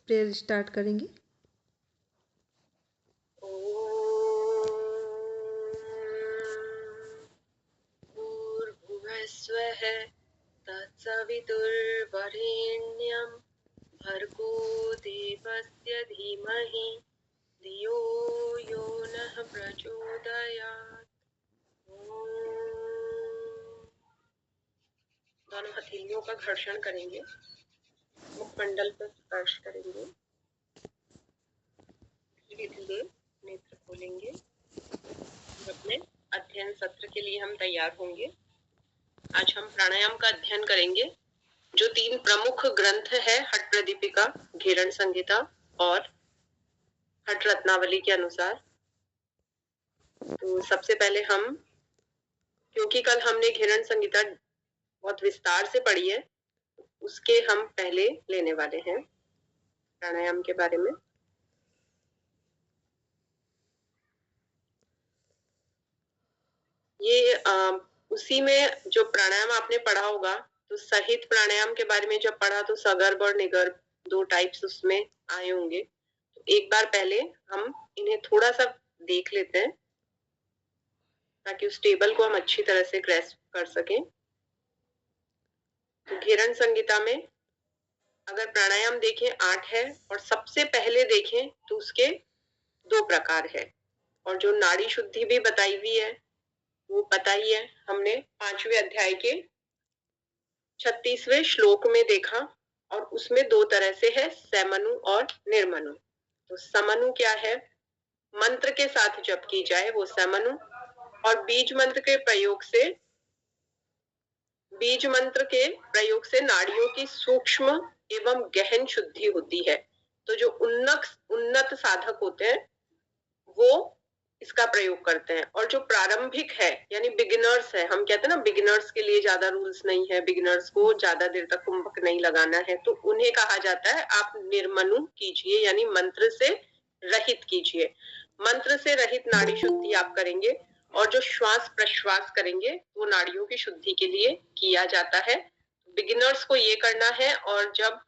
Prayer start करेंगे। भूर्भुवस्वः तत्सवितुर्वरेण्यं भर्गो देवस्य धीमहि धियो यो नः प्रचोदयात्। दोनों हथेलियों का घर्षण करेंगे, मुखमंडल पर स्पर्श करेंगे, धीरे धीरे नेत्र खोलेंगे। अपने अध्ययन सत्र के लिए हम तैयार होंगे। आज हम प्राणायाम का अध्ययन करेंगे, जो 3 प्रमुख ग्रंथ है हठ प्रदीपिका, घेरण संहिता और हठ रत्नावली के अनुसार। तो सबसे पहले हम, क्योंकि कल हमने घेरण संहिता बहुत विस्तार से पढ़ी है, उसके हम पहले लेने वाले हैं प्राणायाम के बारे में। ये उसी में जो प्राणायाम आपने पढ़ा होगा, तो सहित प्राणायाम के बारे में जब पढ़ा तो सगर्भ और निगर्भ 2 टाइप्स उसमें आए होंगे। तो एक बार पहले हम इन्हें थोड़ा सा देख लेते हैं ताकि उस टेबल को हम अच्छी तरह से ग्रैस्प कर सकें। तो घेरण संहिता में अगर प्राणायाम देखें 8 है और सबसे पहले देखें तो उसके 2 प्रकार है। और जो नाड़ी शुद्धि भी बताई हुई है वो पता ही है, हमने 5वें अध्याय के 36वें श्लोक में देखा। और उसमें 2 तरह से है, समनु और निर्मनु। तो समनु क्या है? मंत्र के साथ जप की जाए वो समनु, और बीज मंत्र के प्रयोग से नाड़ियों की सूक्ष्म एवं गहन शुद्धि होती है। तो जो उन्नत साधक होते हैं वो इसका प्रयोग करते हैं, और जो प्रारंभिक है यानी बिगिनर्स है, हम कहते हैं ना बिगिनर्स के लिए ज्यादा रूल्स नहीं है, बिगिनर्स को ज्यादा देर तक कुंभक नहीं लगाना है, तो उन्हें कहा जाता है आप निर्मनु कीजिए यानी मंत्र से रहित कीजिए। मंत्र से रहित नाड़ी शुद्धि आप करेंगे, और जो श्वास प्रश्वास करेंगे वो नाड़ियों की शुद्धि के लिए किया जाता है। बिगिनर्स को ये करना है, और जब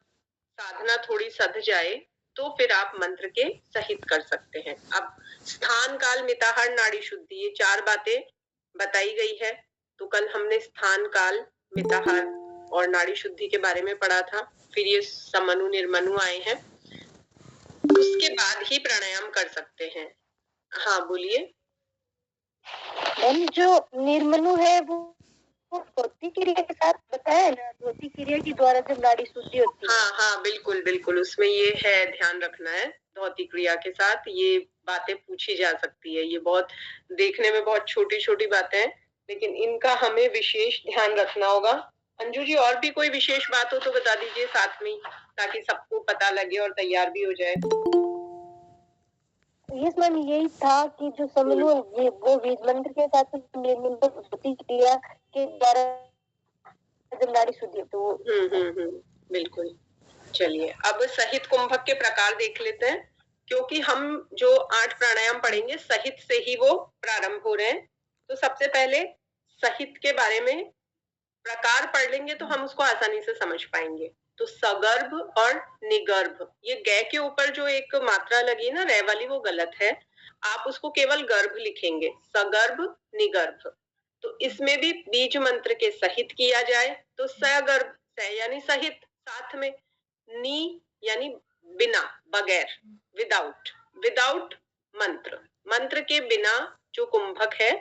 साधना थोड़ी सध जाए तो फिर आप मंत्र के सहित कर सकते हैं। अब स्थान काल मिताहार नाड़ी शुद्धि, ये 4 बातें बताई गई है। तो कल हमने स्थान काल मिताहार और नाड़ी शुद्धि के बारे में पढ़ा था। फिर ये समनु निर्मनु आए हैं, उसके बाद ही प्राणायाम कर सकते हैं। हाँ बोलिए। जो निर्मनु है वो धोती क्रिया के साथ बताया है ना, धोती क्रिया के द्वारा जब नाड़ी शुद्धि होती है। हाँ बिल्कुल बिल्कुल, उसमें ये है, ध्यान रखना है। धौती क्रिया के साथ ये बातें पूछी जा सकती है। ये बहुत देखने में बहुत छोटी छोटी बातें हैं, लेकिन इनका हमें विशेष ध्यान रखना होगा। अंजू जी, और भी कोई विशेष बात हो तो बता दीजिए साथ में, ताकि सबको पता लगे और तैयार भी हो जाए। यस मैम, यही था कि जो समनु वो बीज मंत्र के साथ धोती क्रिया के द्वारा जब नाड़ी शुद्धि तो बिल्कुल। चलिए अब सहित कुंभक के प्रकार देख लेते हैं, क्योंकि हम जो 8 प्राणायाम पढ़ेंगे सहित से ही वो प्रारंभ हो रहे हैं। तो सबसे पहले सहित के बारे में प्रकार पढ़ लेंगे तो हम उसको आसानी से समझ पाएंगे। तो सगर्भ और निगर्भ, ये ग के ऊपर जो एक मात्रा लगी ना रे वाली, वो गलत है। आप उसको केवल गर्भ लिखेंगे, सगर्भ निगर्भ। तो इसमें भी बीज मंत्र के सहित किया जाए तो सगर्भ, स यानी सहित साथ में, नी यानी बिना, बगैर, विदाउट मंत्र के बिना जो कुंभक है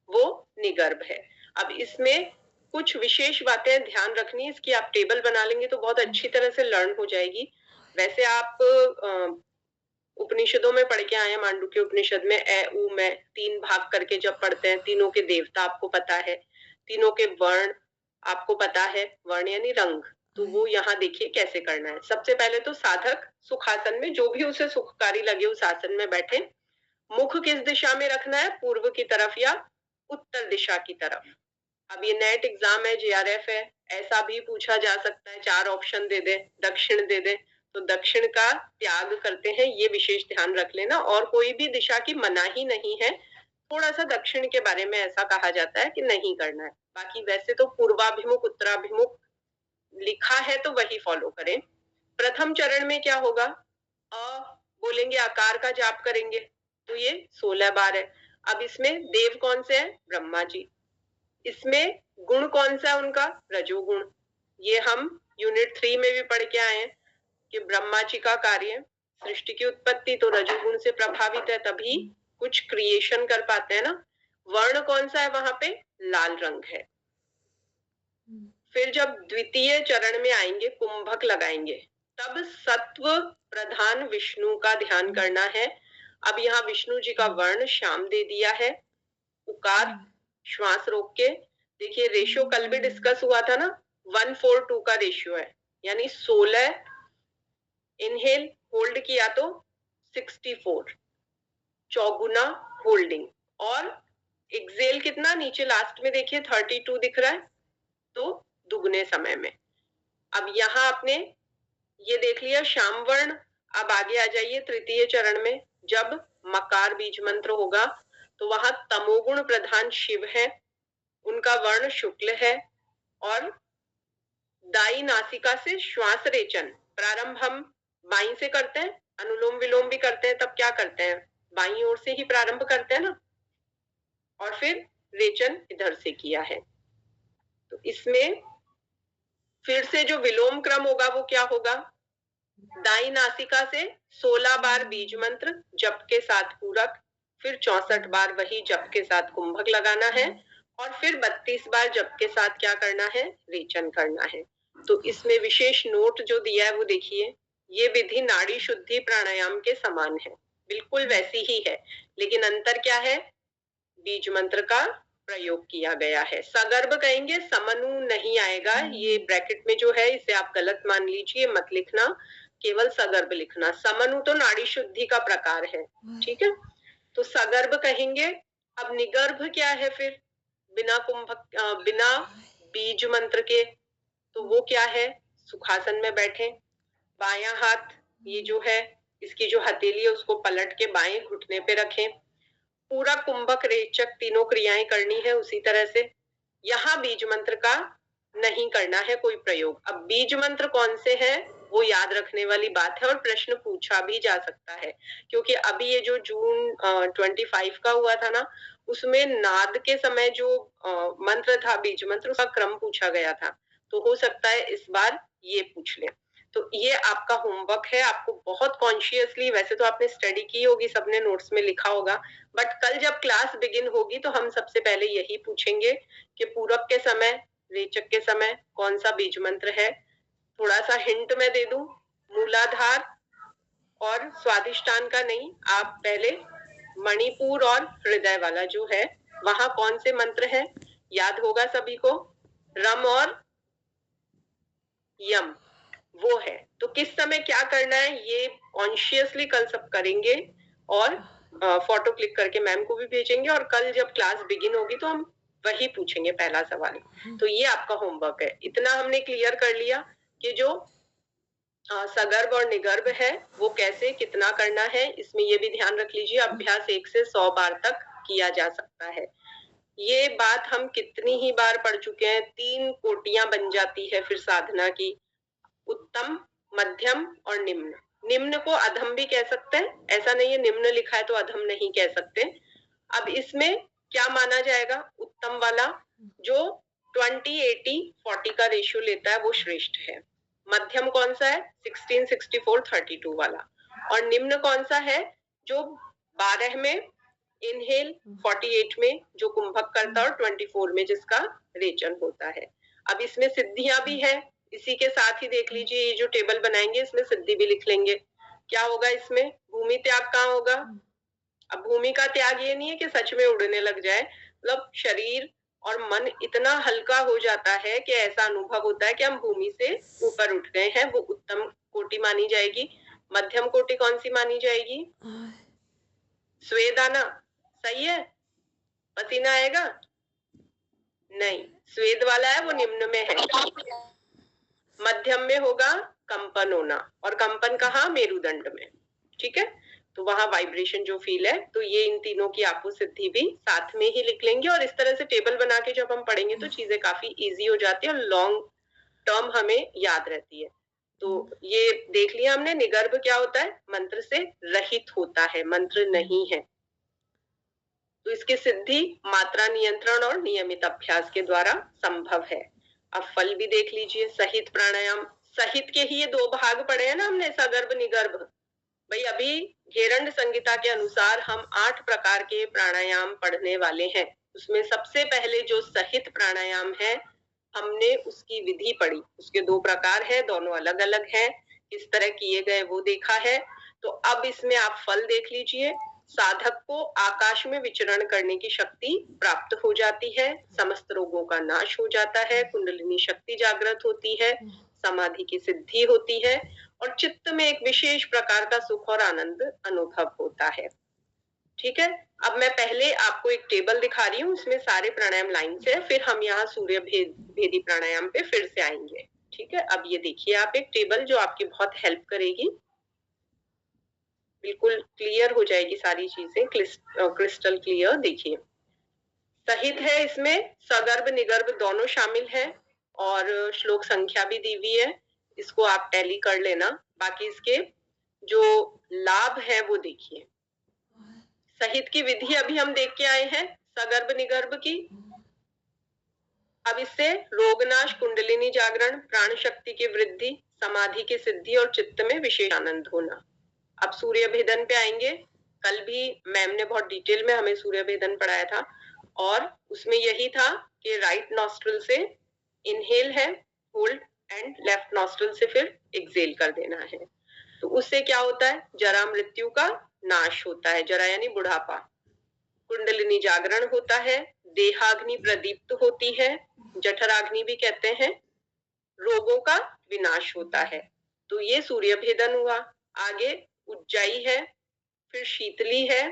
वो निगर्भ है। अब इसमें कुछ विशेष बातें ध्यान रखनी है, इसकी आप टेबल बना लेंगे तो बहुत अच्छी तरह से लर्न हो जाएगी। वैसे आप उपनिषदों में पढ़ के आए हैं, मांडुक्य उपनिषद में ए उ मैं 3 भाग करके जब पढ़ते हैं, तीनों के देवता आपको पता है, तीनों के वर्ण आपको पता है, वर्ण यानी रंग। तो वो यहाँ देखिए कैसे करना है। सबसे पहले तो साधक सुखासन में, जो भी उसे सुखकारी लगे उस आसन में बैठे। मुख किस दिशा में रखना है? पूर्व की तरफ या उत्तर दिशा की तरफ। अब ये नेट एग्जाम है, JRF है, ऐसा भी पूछा जा सकता है, 4 ऑप्शन दे दे, दक्षिण दे दे, तो दक्षिण का त्याग करते हैं, ये विशेष ध्यान रख लेना। और कोई भी दिशा की मनाही नहीं है, थोड़ा सा दक्षिण के बारे में ऐसा कहा जाता है कि नहीं करना है। बाकी वैसे तो पूर्वाभिमुख उत्तराभिमुख लिखा है तो वही फॉलो करें। प्रथम चरण में क्या होगा? बोलेंगे, आकार का जाप करेंगे, तो ये 16 बार है। अब इसमें देव कौन से हैं? ब्रह्मा जी। इसमें गुण कौन सा है उनका? रजोगुण। ये हम यूनिट 3 में भी पढ़ के आए हैं कि ब्रह्मा जी का कार्य सृष्टि की उत्पत्ति तो रजोगुण से प्रभावित है, तभी कुछ क्रिएशन कर पाते हैं ना। वर्ण कौन सा है वहां पे? लाल रंग है। फिर जब द्वितीय चरण में आएंगे, कुंभक लगाएंगे, तब सत्व प्रधान विष्णु का ध्यान करना है। अब यहाँ विष्णु जी का वर्ण श्याम दे दिया है। उकार, श्वास रोक के देखिए, रेशियो कल भी डिस्कस हुआ था ना, 1:4:2 का रेशियो है, यानी 16 इनहेल होल्ड किया तो 64 चौगुना होल्डिंग, और एक्सेल कितना नीचे लास्ट में देखिए 32 दिख रहा है, तो दुगने समय में। अब यहाँ आपने ये देख लिया श्याम वर्ण। अब आगे आ जाइए तृतीय चरण में, जब मकार बीज मंत्र होगा तो वहां तमोगुण प्रधान शिव है, उनका वर्ण शुक्ल है, और दाई नासिका से श्वास रेचन प्रारंभ हम बाई से करते हैं, अनुलोम विलोम भी करते हैं, तब क्या करते हैं? बाई ओर से ही प्रारंभ करते हैं ना, और फिर रेचन इधर से किया है। तो इसमें फिर से जो विलोम क्रम होगा वो क्या होगा? दाई नासिका से 16 बार बीज मंत्र जप के साथ पूरक, फिर 64 बार वही जप के साथ कुंभक लगाना है, और फिर 32 बार जप के साथ क्या करना है? रेचन करना है। तो इसमें विशेष नोट जो दिया है वो देखिए, ये विधि नाड़ी शुद्धि प्राणायाम के समान है, बिल्कुल वैसी ही है, लेकिन अंतर क्या है? बीज मंत्र का प्रयोग किया गया है। सगर्भ कहेंगे, समनु नहीं आएगा, ये ब्रैकेट में जो है इसे आप गलत मान लीजिए, मत लिखना, केवल सगर्भ लिखना। समनु तो नाड़ी शुद्धि का प्रकार है, ठीक है, तो सगर्भ कहेंगे। अब निगर्भ क्या है फिर? बिना कुंभक, बिना बीज मंत्र के, तो वो क्या है? सुखासन में बैठे, बायां हाथ ये जो है इसकी जो हथेली है उसको पलट के बाएं घुटने पे रखें, पूरा कुंभक रेचक तीनों क्रियाएं करनी है उसी तरह से। यहाँ बीज मंत्र का नहीं करना है कोई प्रयोग। अब बीज मंत्र कौन से हैं वो याद रखने वाली बात है, और प्रश्न पूछा भी जा सकता है, क्योंकि अभी ये जो जून 25 का हुआ था ना, उसमें नाद के समय जो मंत्र था बीज मंत्र, उसका क्रम पूछा गया था, तो हो सकता है इस बार ये पूछ ले। तो ये आपका होमवर्क है, आपको बहुत कॉन्शियसली, वैसे तो आपने स्टडी की होगी, सबने नोट्स में लिखा होगा, बट कल जब क्लास बिगिन होगी तो हम सबसे पहले यही पूछेंगे कि पूरक के समय, रेचक के समय कौन सा बीज मंत्र है। थोड़ा सा हिंट मैं दे दूं, मूलाधार और स्वादिष्टान का नहीं, आप पहले मणिपुर और हृदय वाला जो है वहां कौन से मंत्र है याद होगा सभी को, रम और यम वो है। तो किस समय क्या करना है ये कॉन्शियसली कल सब करेंगे, और फोटो क्लिक करके मैम को भी भेजेंगे, और कल जब क्लास बिगिन होगी तो हम वही पूछेंगे पहला सवाल। तो ये आपका होमवर्क है। इतना हमने क्लियर कर लिया कि जो सगर्भ और निगर्भ है वो कैसे कितना करना है। इसमें ये भी ध्यान रख लीजिए, अभ्यास 1 से 100 बार तक किया जा सकता है। ये बात हम कितनी ही बार पढ़ चुके हैं, 3 कोटियां बन जाती है फिर साधना की, उत्तम, मध्यम और निम्न। निम्न को अधम भी कह सकते हैं, ऐसा नहीं है निम्न लिखा है तो अधम नहीं कह सकते। अब इसमें क्या माना जाएगा? उत्तम वाला जो 20, 80, 40 का रेशियो लेता है वो श्रेष्ठ है। मध्यम कौन सा है? 16, 64, 32 वाला। और निम्न कौन सा है? जो 12 में इनहेल, 48 में जो कुंभक करता है, और 24 में जिसका रेचन होता है। अब इसमें सिद्धियां भी है, इसी के साथ ही देख लीजिए, ये जो टेबल बनाएंगे इसमें सिद्धि भी लिख लेंगे। क्या होगा इसमें? भूमि त्याग कहाँ होगा? अब भूमि का त्याग ये नहीं है कि सच में उड़ने लग जाए, मतलब शरीर और मन इतना हल्का हो जाता है कि ऐसा अनुभव होता है कि हम भूमि से ऊपर उठ गए हैं, वो उत्तम कोटि मानी जाएगी। मध्यम कोटि कौन सी मानी जाएगी? स्वेद आना, सही है? पसीना आएगा? नहीं, स्वेद वाला है वो निम्न में है। मध्यम में होगा कंपन होना, और कंपन कहाँ? मेरुदंड में, ठीक है, तो वहां वाइब्रेशन जो फील है, तो ये इन तीनों की आपको सिद्धि भी साथ में ही लिख लेंगे, और इस तरह से टेबल बना के जब हम पढ़ेंगे तो चीजें काफी इजी हो जाती है और लॉन्ग टर्म हमें याद रहती है। तो ये देख लिया हमने, निगर्भ क्या होता है, मंत्र से रहित होता है, मंत्र नहीं है। तो इसकी सिद्धि मात्रा नियंत्रण और नियमित अभ्यास के द्वारा संभव है। अब फल भी देख लीजिए। सहित प्राणायाम, सहित के ही ये दो भाग पढ़े हैं ना हमने, सगर्भ निगर्भ। भाई अभी घेरंड संहिता के अनुसार हम 8 प्रकार के प्राणायाम पढ़ने वाले हैं। उसमें सबसे पहले जो सहित प्राणायाम है, हमने उसकी विधि पढ़ी। उसके 2 प्रकार है, दोनों अलग अलग हैं, किस तरह किए गए वो देखा है। तो अब इसमें आप फल देख लीजिए। साधक को आकाश में विचरण करने की शक्ति प्राप्त हो जाती है, समस्त रोगों का नाश हो जाता है, कुंडलिनी शक्ति जागृत होती है, समाधि की सिद्धि होती है और चित्त में एक विशेष प्रकार का सुख और आनंद अनुभव होता है। ठीक है, अब मैं पहले आपको एक टेबल दिखा रही हूँ, इसमें सारे प्राणायाम लाइन से, फिर हम यहाँ सूर्य भेदी प्राणायाम पे फिर से आएंगे। ठीक है, अब ये देखिए आप एक टेबल जो आपकी बहुत हेल्प करेगी, बिल्कुल क्लियर हो जाएगी सारी चीजें, क्रिस्टल क्लियर। देखिए सहित है, इसमें सगर्भ निगर्भ दोनों शामिल है और श्लोक संख्या भी दी हुई है, इसको आप टैली कर लेना। बाकी इसके जो लाभ है वो देखिए। सहित की विधि अभी हम देख के आए हैं, सगर्भ निगर्भ की। अब इससे रोगनाश, कुंडलिनी जागरण, प्राण शक्ति की वृद्धि, समाधि की सिद्धि और चित्त में विशेष आनंद होना। अब सूर्य भेदन पे आएंगे। कल भी मैम ने बहुत डिटेल में हमें सूर्य भेदन पढ़ाया था और उसमें यही था कि राइट नॉस्ट्रल से इनहेल है, होल्ड, एंड लेफ्ट नॉस्ट्रल से फिर एक्सेल कर देना है। तो उससे क्या होता है, जरा मृत्यु का नाश होता है, जरा यानी बुढ़ापा, कुंडलिनी जागरण होता है, देहाग्नि प्रदीप्त होती है, जठराग्नि भी कहते हैं, रोगों का विनाश होता है। तो ये सूर्य भेदन हुआ। आगे उज्जाई है, फिर शीतली है,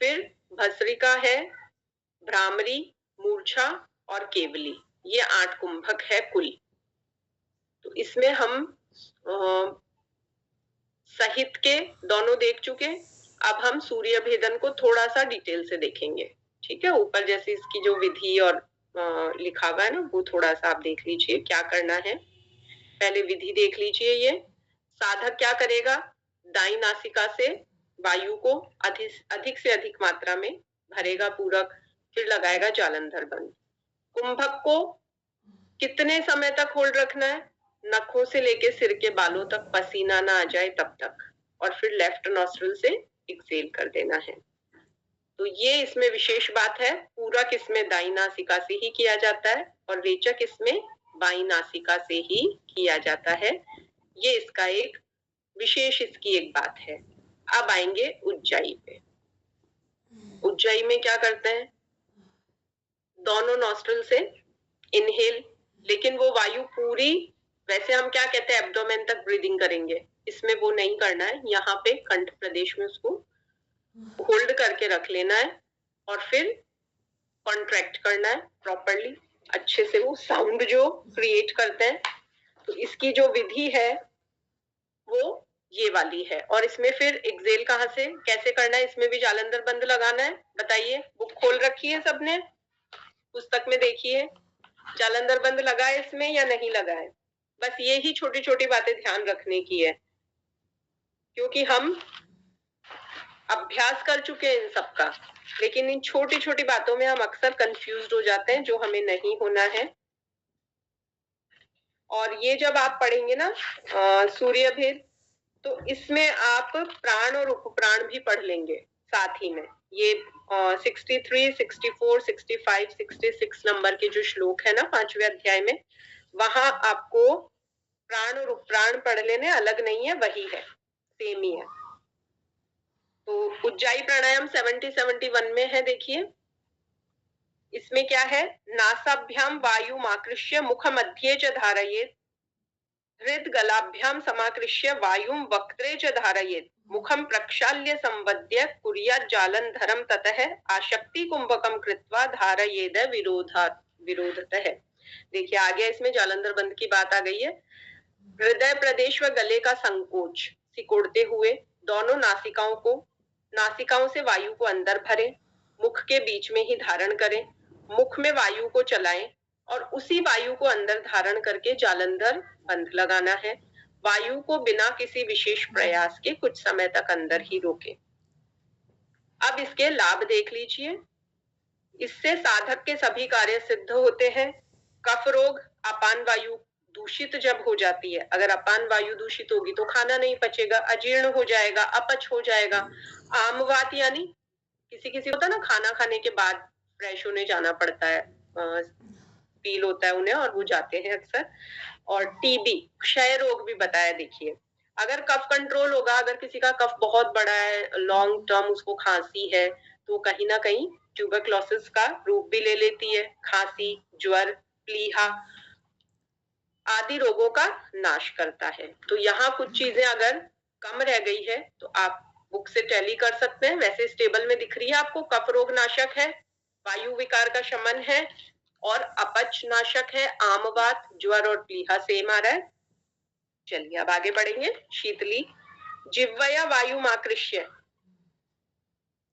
फिर भस्रिका है, भ्रामरी, मूर्छा और केवली। ये 8 कुंभक है कुल। तो इसमें हम सहित के दोनों देख चुके, अब हम सूर्य भेदन को थोड़ा सा डिटेल से देखेंगे। ठीक है, ऊपर जैसे इसकी जो विधि और लिखा हुआ है ना, वो थोड़ा सा आप देख लीजिए क्या करना है। पहले विधि देख लीजिए। ये साधक क्या करेगा, दाई नासिका से वायु को अधिक से अधिक मात्रा में भरेगा पूरक, फिर लगाएगा जालंधर बंद। कुंभक को कितने समय तक होल्ड रखना है, नखों से लेके सिर के बालों तक पसीना ना आ जाए तब तक, और फिर लेफ्ट नॉस्ट्रल से एक्सेल कर देना है। तो ये इसमें विशेष बात है, पूरक इसमें दाई नासिका से ही किया जाता है और रेचक इसमें बाई नासिका से ही किया जाता है। ये इसका एक विशेष इसकी एक बात है। अब आएंगे उज्जाई पे। उज्जाई में क्या करते हैं, दोनों नॉस्ट्रल से इनहेल, लेकिन वो वायु पूरी, वैसे हम क्या कहते हैं एब्डोमेन तक ब्रीदिंग करेंगे, इसमें वो नहीं करना है। यहाँ पे कंठ प्रदेश में उसको होल्ड करके रख लेना है और फिर कॉन्ट्रैक्ट करना है प्रॉपरली, अच्छे से वो साउंड जो क्रिएट करते हैं। तो इसकी जो विधि है वो ये वाली है। और इसमें फिर एक्सेल कहाँ से कैसे करना है, इसमें भी जालंधर बंद लगाना है। बताइए, बुक खोल रखी है सबने, पुस्तक में देखिए जालंधर बंद लगा है इसमें या नहीं लगा है। बस ये ही छोटी छोटी बातें ध्यान रखने की है, क्योंकि हम अभ्यास कर चुके हैं इन सबका, लेकिन इन छोटी छोटी बातों में हम अक्सर कंफ्यूज्ड हो जाते हैं, जो हमें नहीं होना है। और ये जब आप पढ़ेंगे ना सूर्य भेद, तो इसमें आप प्राण और उपप्राण भी पढ़ लेंगे साथ ही में। ये 63, 64, 65, 66 नंबर के जो श्लोक है ना 5वें अध्याय में, वहां आपको प्राण और उपप्राण पढ़ लेने, अलग नहीं है, वही है, सेम ही है। तो उज्जाई प्राणायाम 70-71 में है, देखिए इसमें क्या है, नासाभ्याम वायु आकृष्य मुख मध्ये च धारयेत्, हृद गलाभ्याम समाकृष्य वायुं वक्त्रे च धारयेत्, मुखम प्रक्षाल्य संवद्य कुर्यात् जालंधरम ततः आशक्ति कुंभकम कृत्वा धारयेद विरोधतः। देखिए आगे इसमें जालंधर बंद की बात आ गई है। हृदय प्रदेश व गले का संकोच सिकोड़ते हुए दोनों नासिकाओं से वायु को अंदर भरें, मुख के बीच में ही धारण करें, मुख में वायु को चलाएं और उसी वायु को अंदर धारण करके जालंधर बंध लगाना है। वायु को बिना किसी विशेष प्रयास के कुछ समय तक अंदर ही रोके। अब इसके लाभ देख लीजिए। इससे साधक के सभी कार्य सिद्ध होते हैं। कफ रोग, अपान वायु दूषित जब हो जाती है, अगर अपान वायु दूषित होगी तो खाना नहीं पचेगा, अजीर्ण हो जाएगा, अपच हो जाएगा। आमवात यानी किसी किसी होता है ना, खाना खाने के बाद फ्रेश होने जाना पड़ता है, फील होता है उन्हें और वो जाते हैं अक्सर। और टीबी, क्षय रोग भी बताया। देखिए, अगर कफ कंट्रोल होगा, अगर किसी का कफ बहुत बड़ा है, लॉन्ग टर्म उसको खांसी है, तो कहीं ना कहीं ट्यूबरक्लोसिस का रूप भी ले लेती है। खांसी, ज्वर, प्लीहा आदि रोगों का नाश करता है। तो यहाँ कुछ चीजें अगर कम रह गई है तो आप बुक से टैली कर सकते हैं। वैसे इस टेबल में दिख रही है आपको, कफ रोग नाशक है, वायु विकार का शमन है और अपच नाशक है। आमवात, ज्वर और प्लीहा सेम आ रहा है। चलिए अब आगे बढ़ेंगे। शीतली, जिह्वया वायुमाकृष्य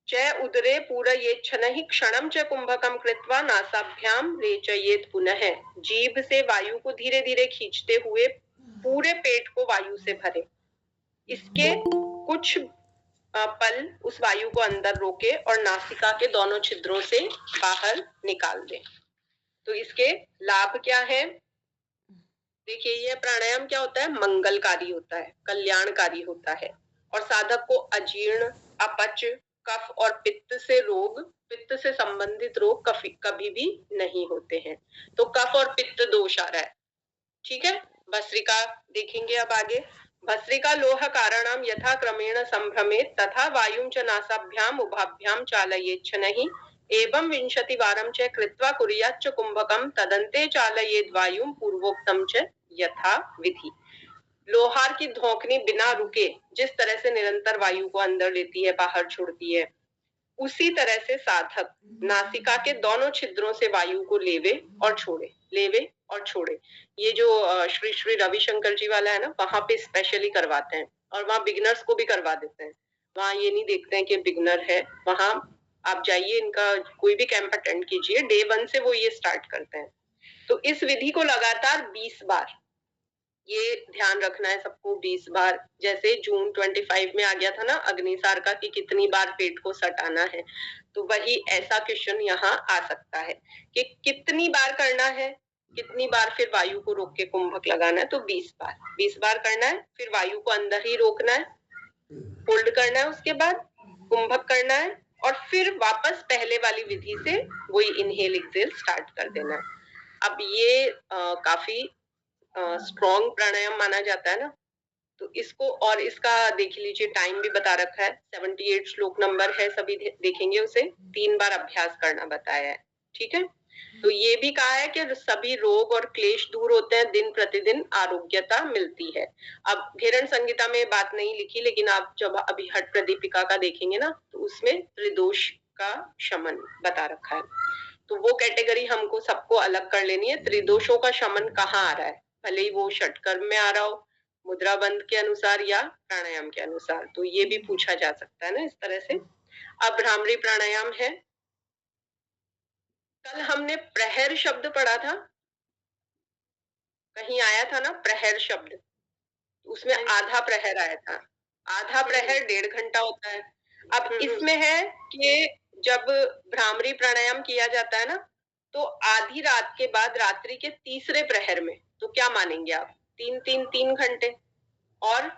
च उदरे पूरयेच्छनहि क्षणं च कुंभकं कृत्वा नासाभ्याम रेचयेत पुनः। जीभ से वायु को धीरे धीरे खींचते हुए पूरे पेट को वायु से भरे। इसके कुछ पल उस वायु को अंदर रोके और नासिका के दोनों छिद्रों से बाहर निकाल दे। तो इसके लाभ क्या है? देखिए, यह प्राणायाम क्या होता है? मंगलकारी होता है, कल्याणकारी होता है और साधक को अजीर्ण, अपच, कफ और पित्त से संबंधित रोग कभी भी नहीं होते हैं। तो कफ और पित्त दोष आ रहा है, ठीक है। भस्त्रिका देखेंगे अब आगे। भस्त्रिका लोह कारणम यथा क्रमेण संभ्रमेत तथा वायुं च नासाभ्याम उभाभ्याम चालयेच्छनहि एवं 20 वारं च कृत्वा कुर्याच्च कुंभकं तदन्ते चालयेद वायुं पूर्वोक्तम च यथा विधि। लोहार की धौंकनी बिना रुके जिस तरह से निरंतर वायु को अंदर लेती है, बाहर छोड़ती है, उसी तरह से साधक नासिका के दोनों छिद्रों से वायु को लेवे और छोड़े, लेवे और छोड़े। ये जो श्री श्री रविशंकर जी वाला है ना, वहां पे स्पेशली करवाते हैं और वहां बिगनर्स को भी करवा देते हैं। वहां ये नहीं देखते हैं कि बिगनर है, वहां आप जाइए, इनका कोई भी कैंप अटेंड कीजिए, डे 1 से वो ये स्टार्ट करते हैं। तो इस विधि को लगातार 20 बार, ये ध्यान रखना है सबको, 20 बार। जैसे जून 25 में आ गया था ना अग्निसार का कि कितनी बार पेट को सटाना है, तो वही ऐसा क्वेश्चन यहाँ आ सकता है कि कितनी बार करना है, कितनी बार फिर वायु को रोक के कुंभक लगाना है। तो 20 बार करना है, फिर वायु को अंदर ही रोकना है, होल्ड करना है, उसके बाद कुंभक करना है और फिर वापस पहले वाली विधि से वही इनहेल एक्सेल स्टार्ट कर देना है। अब ये काफी स्ट्रॉन्ग प्राणायाम माना जाता है ना, तो इसको, और इसका देख लीजिए टाइम भी बता रखा है, 78 श्लोक नंबर है, सभी देखेंगे उसे। 3 बार अभ्यास करना बताया है, ठीक है। तो ये भी कहा है कि सभी रोग और क्लेश दूर होते हैं, दिन प्रतिदिन आरोग्यता मिलती है। अब घेरण संहिता में बात नहीं लिखी, लेकिन आप जब अभी हट प्रदीपिका का देखेंगे ना, तो उसमें त्रिदोष का शमन बता रखा है। तो वो कैटेगरी हमको सबको अलग कर लेनी है। त्रिदोषों का शमन कहाँ आ रहा है, भले ही वो षटकर्म में आ रहा हो, मुद्रा बंध के अनुसार या प्राणायाम के अनुसार, तो ये भी पूछा जा सकता है ना इस तरह से। अब भ्रामरी प्राणायाम है। कल हमने प्रहर शब्द पढ़ा था, कहीं आया था ना प्रहर शब्द, उसमें आधा प्रहर आया था। आधा प्रहर 1.5 घंटा होता है। अब इसमें है कि जब भ्रामरी प्राणायाम किया जाता है ना, तो आधी रात के बाद रात्रि के तीसरे प्रहर में, तो क्या मानेंगे आप, 3 घंटे। और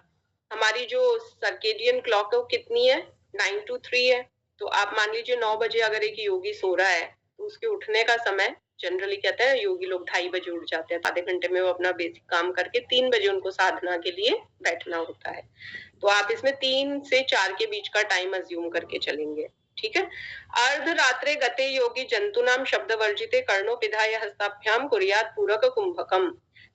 हमारी जो सर्केडियन क्लॉक है वो कितनी है, 9 to 3 है। तो आप मान लीजिए 9 बजे अगर एक योगी सो रहा है, तो उसके उठने का समय जनरली कहते हैं योगी लोग 2:30 बजे उठ जाते हैं। आधे घंटे में वो अपना बेसिक काम करके 3 बजे उनको साधना के लिए बैठना होता है। तो आप इसमें 3 से 4 के बीच का टाइम अज्यूम करके चलेंगे, ठीक है। अर्धरात्रे गते योगी जंतुनाम शब्द वर्जिते कर्णोपिधाय हस्ताभ्याम कुर्यात् पूरक कुंभकम।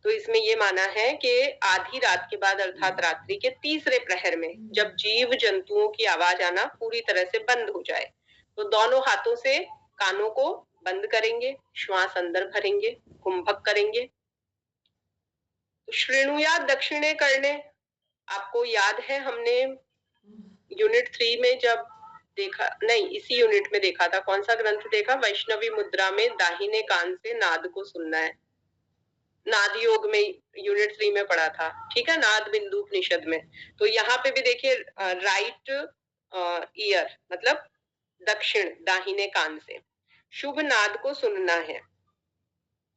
तो इसमें ये माना है कि आधी रात के बाद अर्थात रात्रि के तीसरे प्रहर में जब जीव जंतुओं की आवाज आना पूरी तरह से बंद हो जाए, तो दोनों हाथों से कानों को बंद करेंगे, श्वास अंदर भरेंगे, कुंभक करेंगे। तो श्रेणुयाद दक्षिणे करने, आपको याद है हमने यूनिट 3 में जब देखा नहीं, इसी यूनिट में देखा था। कौन सा ग्रंथ देखा? वैष्णवी मुद्रा में दाहिने कान से नाद को सुनना है। नाद योग में यूनिट 3 में पढ़ा था, ठीक है, नाद बिंदु उपनिषद में। तो यहाँ पे भी देखिए राइट ईयर मतलब दक्षिण दाहिने कान से शुभ नाद को सुनना है।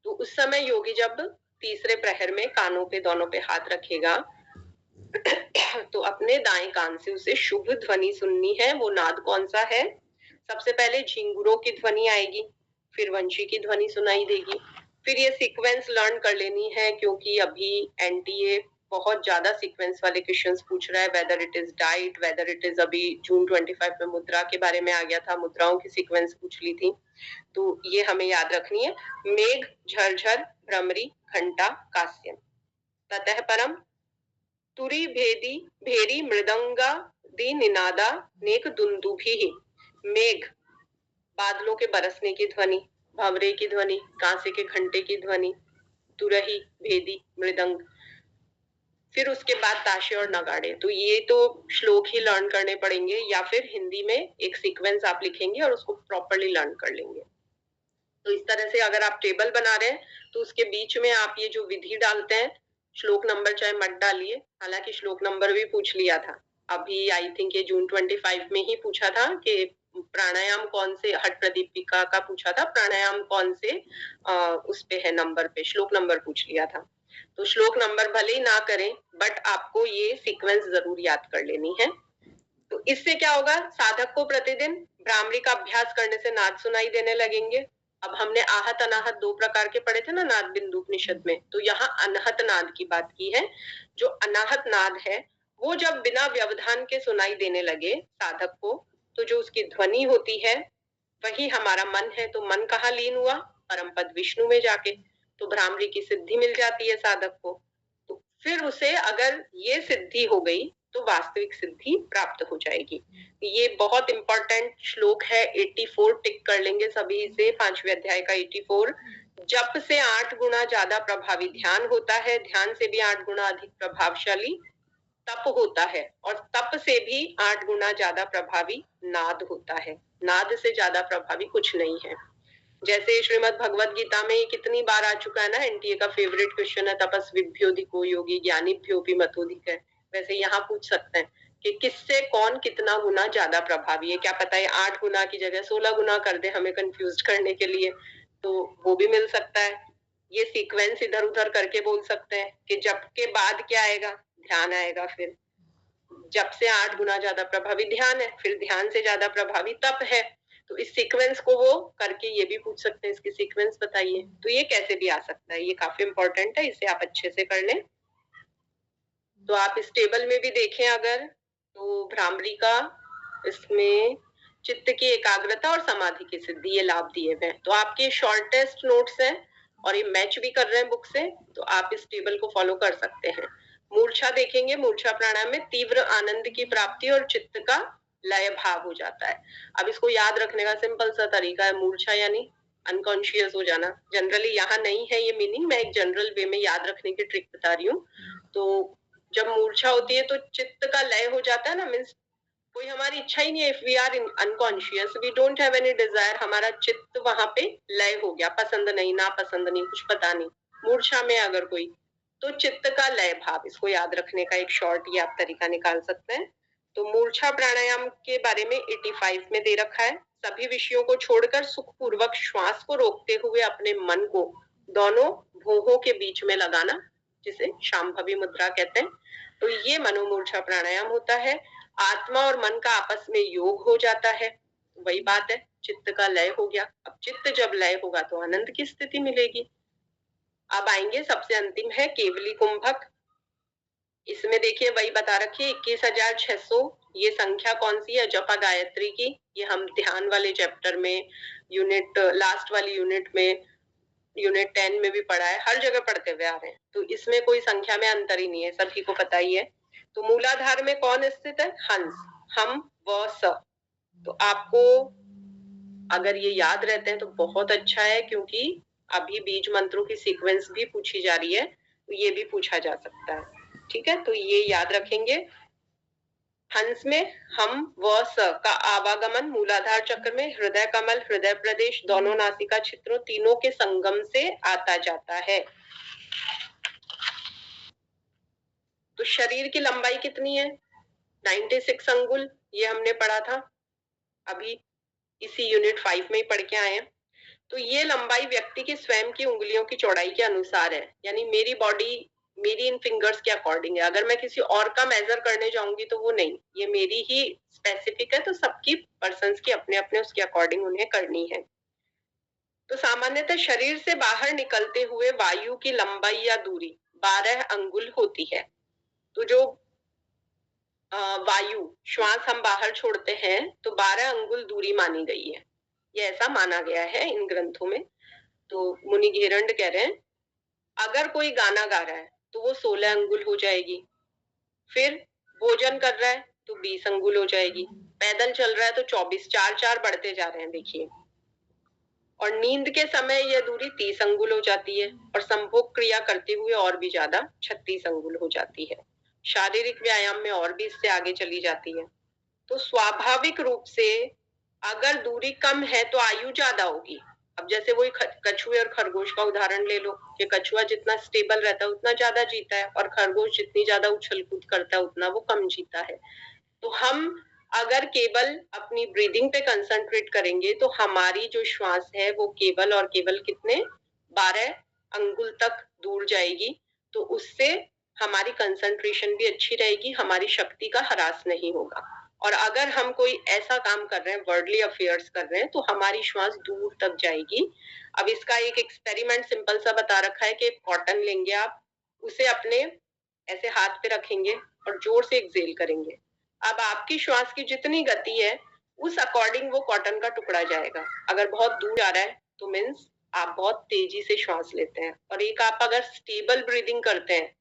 तो उस समय योगी जब तीसरे प्रहर में कानों पे दोनों पे हाथ रखेगा तो अपने दाएं कान से उसे शुभ ध्वनि सुननी है। वो नाद कौन सा है? सबसे पहले झिंगुरों की ध्वनि आएगी, फिर वंशी की ध्वनि सुनाई देगी। फिर ये सीक्वेंस लर्न कर लेनी है, क्योंकि अभी एनटीए बहुत ज्यादा सीक्वेंस वाले क्वेश्चंस पूछ रहा है, whether it is diet, whether it is अभी जून 25 में मुद्रा के बारे में आ गया था, मुद्राओं की सीक्वेंस पूछ ली थी। तो ये हमें याद रखनी है। मेघ, झरझर, भ्रमरी, घंटा, कास्यम। ततः परम तुरी भेदी भेरी मृदंगा दी निनादा नेक दुंदुभी। मेघ बादलों के बरसने की ध्वनि, भंवरे की ध्वनि, कांसे के घंटे की ध्वनि, तुरही, भेदी, मृदंग, फिर उसके बाद ताशे और नगाड़े। तो ये तो श्लोक ही लर्न करने पड़ेंगे, या फिर हिंदी में एक सीक्वेंस आप लिखेंगे और उसको प्रॉपरली लर्न कर लेंगे। तो इस तरह से अगर आप टेबल बना रहे हैं तो उसके बीच में आप ये जो विधि डालते हैं, श्लोक नंबर चाहे मत डालिए, हालांकि श्लोक नंबर भी पूछ लिया था अभी, आई थिंक ये जून 25 में ही पूछा था कि प्राणायाम कौन से, हट प्रदीपिका का पूछा था, प्राणायाम कौन से उस पे है नंबर पे, श्लोक नंबर पूछ लिया था। तो श्लोक नंबर भले ही ना करें, बट आपको ये सीक्वेंस जरूर याद कर लेनी है। तो इससे क्या होगा, साधक को प्रतिदिन भ्रामरी का अभ्यास करने से नाद सुनाई देने लगेंगे। अब हमने आहत अनाहत 2 प्रकार के पढ़े थे ना नाद बिंदु उपनिषद में, तो यहाँ अनहत नाद की बात की है। जो अनाहत नाद है वो जब बिना व्यवधान के सुनाई देने लगे साधक को, तो जो उसकी ध्वनि होती है वही हमारा मन है। तो मन कहाँ लीन हुआ? परम पद विष्णु में जाके। तो भ्रामरी की सिद्धि मिल जाती है साधक को। तो फिर उसे अगर ये सिद्धि हो गई तो वास्तविक सिद्धि प्राप्त हो जाएगी। ये बहुत इंपॉर्टेंट श्लोक है, 84 टिक कर लेंगे सभी इसे, 5वें अध्याय का 84। जप से 8 गुना ज्यादा प्रभावी ध्यान होता है, ध्यान से भी 8 गुना अधिक प्रभावशाली तप होता है, और तप से भी 8 गुना ज्यादा प्रभावी नाद होता है। नाद से ज्यादा प्रभावी कुछ नहीं है। जैसे श्रीमद् भगवत गीता में कितनी बार आ चुका है ना, एनटीए का फेवरेट क्वेश्चन है, तपस्विभ्योधिको योगी ज्ञानीभ्योऽपि मतोधिक है। वैसे यहाँ पूछ सकते हैं कि किससे कौन कितना गुना ज्यादा प्रभावी है। क्या पता है 8 गुना की जगह 16 गुना कर दे हमें कंफ्यूज करने के लिए, तो वो भी मिल सकता है। ये सीक्वेंस इधर उधर करके बोल सकते हैं कि जप के बाद क्या आएगा? ध्यान आएगा। फिर जप से 8 गुना ज्यादा प्रभावी ध्यान है, फिर ध्यान से ज्यादा प्रभावी तप है। तो इस सीक्वेंस को वो करके ये भी पूछ सकते हैं, इसकी सीक्वेंस बताइए। तो ये कैसे भी आ सकता है, ये काफी इंपॉर्टेंट है, इसे आप अच्छे से कर लें। तो आप इस टेबल में भी देखें अगर, तो भ्रामरी का इसमें चित्त की एकाग्रता और समाधि की सिद्धि, ये लाभ दिए हुए हैं। तो आपके शॉर्टेस्ट नोट्स हैं और ये मैच भी कर रहे हैं बुक से, तो आप इस टेबल को फॉलो कर सकते हैं। मूर्छा देखेंगे, मूर्छा प्राणायाम में तीव्र आनंद की प्राप्ति और चित्त का लय भाव हो जाता है। अब इसको याद रखने का सिंपल सा तरीका है, मूर्छा यानी अनकॉन्शियस हो जाना। जनरली यहाँ नहीं है ये मीनिंग, मैं एक जनरल वे में याद रखने की ट्रिक बता रही हूँ। तो जब मूर्छा होती है तो चित्त का लय हो जाता है ना, मीन्स कोई हमारी इच्छा ही नहीं है, if we are unconscious, we don't have any desire, हमारा चित्त वहां पे लय हो गया, पसंद नहीं, ना पसंद नहीं, कुछ पता नहीं। मूर्छा में अगर कोई, तो चित्त का लय भाव, इसको याद रखने का एक शॉर्ट ये आप तरीका निकाल सकते हैं। तो मूर्छा प्राणायाम के बारे में 85 में दे रखा है। सभी विषयों को छोड़कर सुखपूर्वक श्वास को रोकते हुए अपने मन को दोनों भौहों के बीच में लगाना, जिसे शांभवी मुद्रा कहते हैं। तो ये मनोमूर्छा प्राणायाम होता है। आत्मा और मन का आपस में योग हो जाता है, वही बात है, चित्त का लय हो गया। अब चित्त जब लय होगा तो आनंद की स्थिति मिलेगी। अब आएंगे सबसे अंतिम है केवली कुंभक। इसमें देखिए वही बता रखिए 21,600, ये संख्या कौन सी है? जपा गायत्री की। ये हम ध्यान वाले चैप्टर में, यूनिट लास्ट वाली यूनिट में, यूनिट 10 में भी पढ़ा है, हर जगह पढ़ते हुए आ रहे हैं। तो इसमें कोई संख्या में अंतर ही नहीं है, सभी को पता ही है। तो मूलाधार में कौन स्थित है? हंस, हम, व, स। तो आपको अगर ये याद रहते हैं तो बहुत अच्छा है, क्योंकि अभी बीज मंत्रों की सीक्वेंस भी पूछी जा रही है, तो ये भी पूछा जा सकता है। ठीक है, तो ये याद रखेंगे। हंस में हम व स का आवागमन मूलाधार चक्र में हृदय कमल, हृदय प्रदेश, दोनों नासिका छिद्रों, तीनों के संगम से आता जाता है। तो शरीर की लंबाई कितनी है? 96 अंगुल, ये हमने पढ़ा था अभी इसी यूनिट 5 में ही पढ़ के आए हैं। तो ये लंबाई व्यक्ति की स्वयं की उंगलियों की चौड़ाई के अनुसार है, यानी मेरी बॉडी मेरी इन फिंगर्स के अकॉर्डिंग है। अगर मैं किसी और का मेजर करने जाऊंगी तो वो नहीं, ये मेरी ही स्पेसिफिक है, तो सबकी पर्सन्स की अपने अपने उसके अकॉर्डिंग उन्हें करनी है। तो सामान्यतः शरीर से बाहर निकलते हुए वायु की लंबाई या दूरी 12 अंगुल होती है। तो जो वायु श्वास हम बाहर छोड़ते हैं तो 12 अंगुल दूरी मानी गई है, ये ऐसा माना गया है इन ग्रंथों में। तो मुनि घेरंड कह रहे हैं अगर कोई गाना गा रहा है तो वो 16 अंगुल हो जाएगी, फिर भोजन कर रहा है तो 20 अंगुल हो जाएगी, पैदल चल रहा है तो 24, 4 बढ़ते जा रहे हैं देखिए, और नींद के समय यह दूरी 30 अंगुल हो जाती है, और संभोग क्रिया करते हुए और भी ज्यादा 36 अंगुल हो जाती है। शारीरिक व्यायाम में और भी इससे आगे चली जाती है। तो स्वाभाविक रूप से अगर दूरी कम है तो आयु ज्यादा होगी। अब जैसे वही कछुए और खरगोश का उदाहरण ले लो कि कछुआ जितना स्टेबल रहता है उतना ज्यादा जीता है, और खरगोश जितनी ज्यादा उछल कूद करता है उतना वो कम जीता है। तो हम अगर केवल अपनी ब्रीदिंग पे कंसंट्रेट करेंगे तो हमारी जो श्वास है वो केवल और केवल कितने 12 अंगुल तक दूर जाएगी। तो उससे हमारी कंसंट्रेशन भी अच्छी रहेगी, हमारी शक्ति का ह्रास नहीं होगा। और अगर हम कोई ऐसा काम कर रहे हैं, वर्ल्डली अफेयर्स कर रहे हैं, तो हमारी श्वास दूर तक जाएगी। अब इसका एक एक्सपेरिमेंट सिंपल सा बता रखा है कि कॉटन लेंगे आप, उसे अपने ऐसे हाथ पे रखेंगे और जोर से एक्सेल करेंगे। अब आपकी श्वास की जितनी गति है उस अकॉर्डिंग वो कॉटन का टुकड़ा जाएगा। अगर बहुत दूर जा रहा है तो मीन्स आप बहुत तेजी से श्वास लेते हैं, और एक आप अगर स्टेबल ब्रीदिंग करते हैं,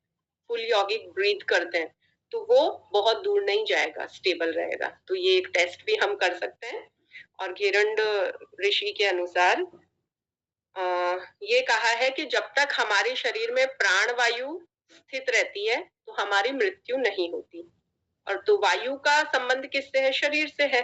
फुल यौगिक ब्रीथ करते हैं, तो वो बहुत दूर नहीं जाएगा, स्टेबल रहेगा। तो ये एक टेस्ट भी हम कर सकते हैं। और घेरंड ऋषि के अनुसार ये कहा है कि जब तक हमारे शरीर में प्राण वायु स्थित रहती है तो हमारी मृत्यु नहीं होती। और तो वायु का संबंध किससे है? शरीर से है।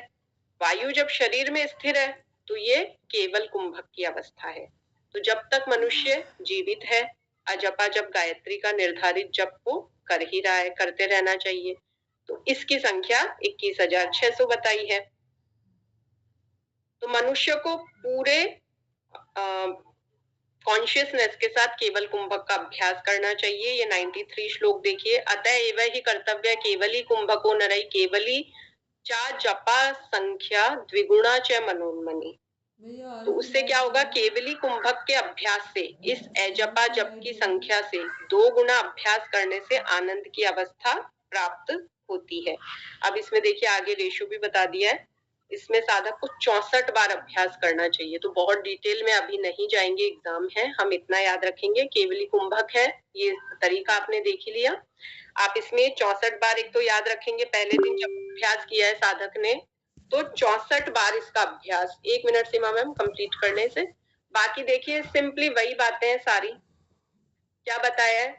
वायु जब शरीर में स्थिर है तो ये केवल कुंभक की अवस्था है। तो जब तक मनुष्य जीवित है अजपा जप गायत्री का निर्धारित जप को कर ही रहा है, करते रहना चाहिए। तो इसकी संख्या 21,600 बताई है। तो मनुष्य को पूरे कॉन्शियसनेस के साथ केवल कुंभक का अभ्यास करना चाहिए। ये 93 श्लोक देखिए। अतः एव ही कर्तव्य केवली कुंभको नरई केवली चा जपा संख्या द्विगुणा च मनोन्मनी। तो उससे क्या होगा? केवली कुंभक के अभ्यास से, इस अजपा जप की संख्या से 2 गुना अभ्यास करने से आनंद की अवस्था प्राप्त होती है। अब इसमें देखिए आगे रेशो भी बता दिया है। इसमें साधक को 64 बार अभ्यास करना चाहिए। तो बहुत डिटेल में अभी नहीं जाएंगे, एग्जाम है, हम इतना याद रखेंगे केवली कुंभक है, ये तरीका आपने देख ही लिया। आप इसमें 64 बार एक तो याद रखेंगे, पहले दिन जब अभ्यास किया है साधक ने तो 64 बार इसका अभ्यास 1 मिनट सीमा में कंप्लीट करने से। बाकी देखिए सिंपली वही बातें हैं सारी। क्या बताया है?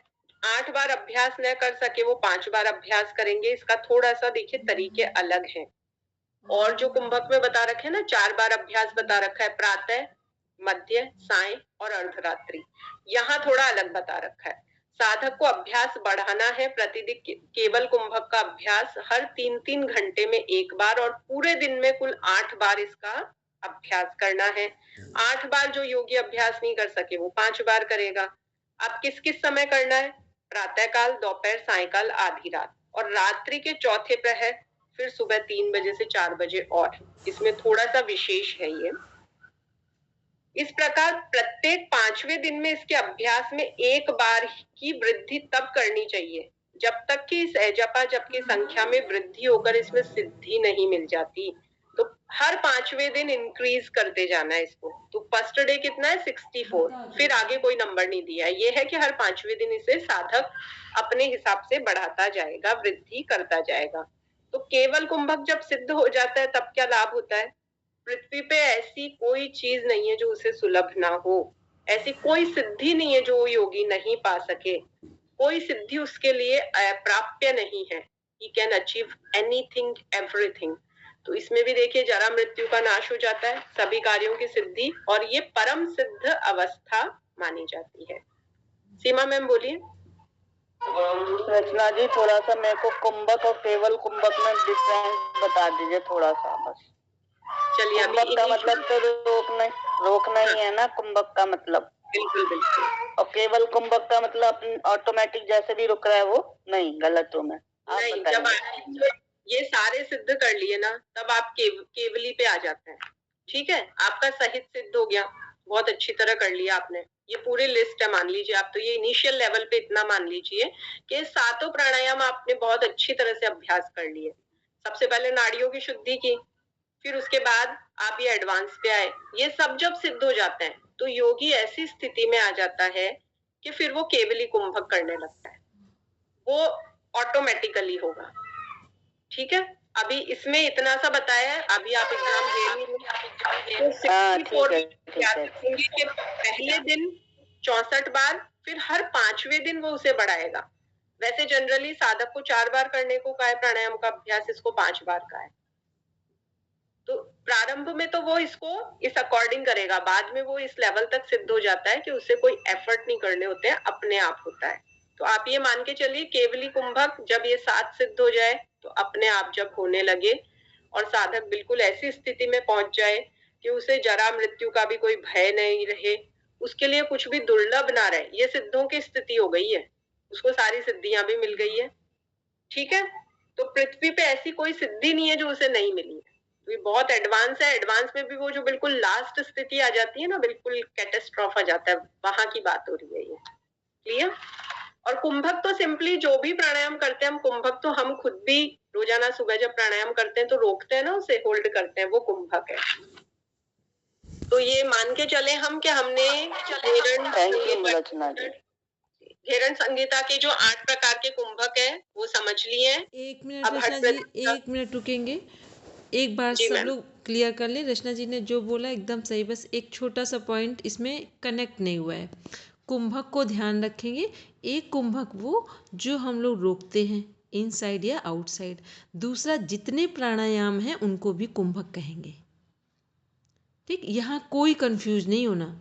8 बार अभ्यास न कर सके वो 5 बार अभ्यास करेंगे। इसका थोड़ा सा देखिए तरीके अलग हैं। और जो कुंभक में बता रखे हैं ना, 4 बार अभ्यास बता रखा है, प्रातः, मध्य, साय और अर्धरात्रि। यहाँ थोड़ा अलग बता रखा है। साधक को अभ्यास बढ़ाना है। प्रतिदिन केवल कुंभक का अभ्यास हर 3-3 घंटे में 1 बार, और पूरे दिन में कुल 8 बार इसका अभ्यास करना है। 8 बार जो योगी अभ्यास नहीं कर सके वो 5 बार करेगा। अब किस किस समय करना है? प्रातः काल, दोपहर, सायकाल, आधी रात, और रात्रि के चौथे प्रहर, फिर सुबह 3 बजे से 4 बजे। और इसमें थोड़ा सा विशेष है ये। इस प्रकार प्रत्येक 5वें दिन में इसके अभ्यास में 1 बार की वृद्धि तब करनी चाहिए जब तक कि इस जपा जप की संख्या में वृद्धि होकर इसमें सिद्धि नहीं मिल जाती। तो हर 5वें दिन इंक्रीज करते जाना है इसको। तो फर्स्ट डे कितना है? 64, फिर आगे कोई नंबर नहीं दिया है। ये है कि हर 5वें दिन इसे साधक अपने हिसाब से बढ़ाता जाएगा, वृद्धि करता जाएगा। तो केवल कुंभक जब सिद्ध हो जाता है तब क्या लाभ होता है? पृथ्वी पे ऐसी कोई चीज नहीं है जो उसे सुलभ ना हो, ऐसी कोई सिद्धि नहीं है जो योगी नहीं पा सके, कोई सिद्धि उसके लिए अप्राप्य नहीं है। he can achieve anything, everything. तो इसमें भी देखिए जरा मृत्यु का नाश हो जाता है, सभी कार्यों की सिद्धि, और ये परम सिद्ध अवस्था मानी जाती है। सीमा मैम बोलिए। रचना जी थोड़ा सा मेरे को कुंभक और केवल कुंभक में डिफरेंस बता दीजिए थोड़ा सा बस। चलिए, कुंभक का मतलब तो रोकना ही है ना, कुंभक का मतलब। बिल्कुल बिल्कुल। और केवल कुंभक का मतलब ऑटोमेटिक जैसे भी रुक रहा है वो नहीं, गलत हूँ मैं। नहीं, जब आप ये सारे सिद्ध कर लिए ना, तब आप केवली पे आ जाते हैं। ठीक है, आपका सहित सिद्ध हो गया, बहुत अच्छी तरह कर लिया आपने। ये पूरी लिस्ट है, मान लीजिए आप, तो ये इनिशियल लेवल पे इतना मान लीजिए कि सातों प्राणायाम आपने बहुत अच्छी तरह से अभ्यास कर लिए। सबसे पहले नाड़ियों की शुद्धि की, फिर उसके बाद आप ये एडवांस पे आए। ये सब जब सिद्ध हो जाते हैं तो योगी ऐसी स्थिति में आ जाता है कि फिर वो केवली कुंभक करने लगता है, वो ऑटोमेटिकली होगा। ठीक है, अभी इसमें इतना सा बताया है, अभी आप एग्जाम दे के पहले दिन 64 बार, फिर हर 5वें दिन वो उसे बढ़ाएगा। वैसे जनरली साधक को 4 बार करने को कहा है प्राणायाम का अभ्यास, इसको 5 बार का है। तो प्रारंभ में तो वो इसको इस अकॉर्डिंग करेगा, बाद में वो इस लेवल तक सिद्ध हो जाता है कि उसे कोई एफर्ट नहीं करने होते हैं, अपने आप होता है। तो आप ये मान के चलिए केवली कुंभक जब ये 7 सिद्ध हो जाए तो अपने आप जब होने लगे और साधक बिल्कुल ऐसी स्थिति में पहुंच जाए कि उसे जरा मृत्यु का भी कोई भय नहीं रहे, उसके लिए कुछ भी दुर्लभ ना रहे, ये सिद्धों की स्थिति हो गई है, उसको सारी सिद्धियां भी मिल गई है। ठीक है, तो पृथ्वी पे ऐसी कोई सिद्धि नहीं है जो उसे नहीं मिली है। तो ये बहुत एडवांस है, एडवांस में भी वो जो बिल्कुल लास्ट स्थिति आ जाती है ना, बिल्कुल कैटेस्ट्रॉफ आ जाता है, वहां की बात हो रही है ये। क्लियर? और कुंभक तो सिंपली जो भी प्राणायाम करते हैं हम, कुंभक तो हम खुद भी रोजाना सुबह जब प्राणायाम करते हैं तो रोकते हैं ना, उसे होल्ड करते हैं, वो कुंभक है। तो ये मान के चले हम कि हमने घेरण संगीता के जो 8 प्रकार के कुंभक है वो समझ लिए हैं। एक मिनट रचना जी, 1 मिनट रुकेंगे, एक बार सब लोग क्लियर कर ले। रचना जी ने जो बोला एकदम सही, बस एक छोटा सा पॉइंट इसमें कनेक्ट नहीं हुआ है। कुंभक को ध्यान रखेंगे, एक कुंभक वो जो हम लोग रोकते हैं इनसाइड या आउटसाइड, दूसरा जितने प्राणायाम हैं उनको भी कुंभक कहेंगे। ठीक, यहाँ कोई कंफ्यूज नहीं होना।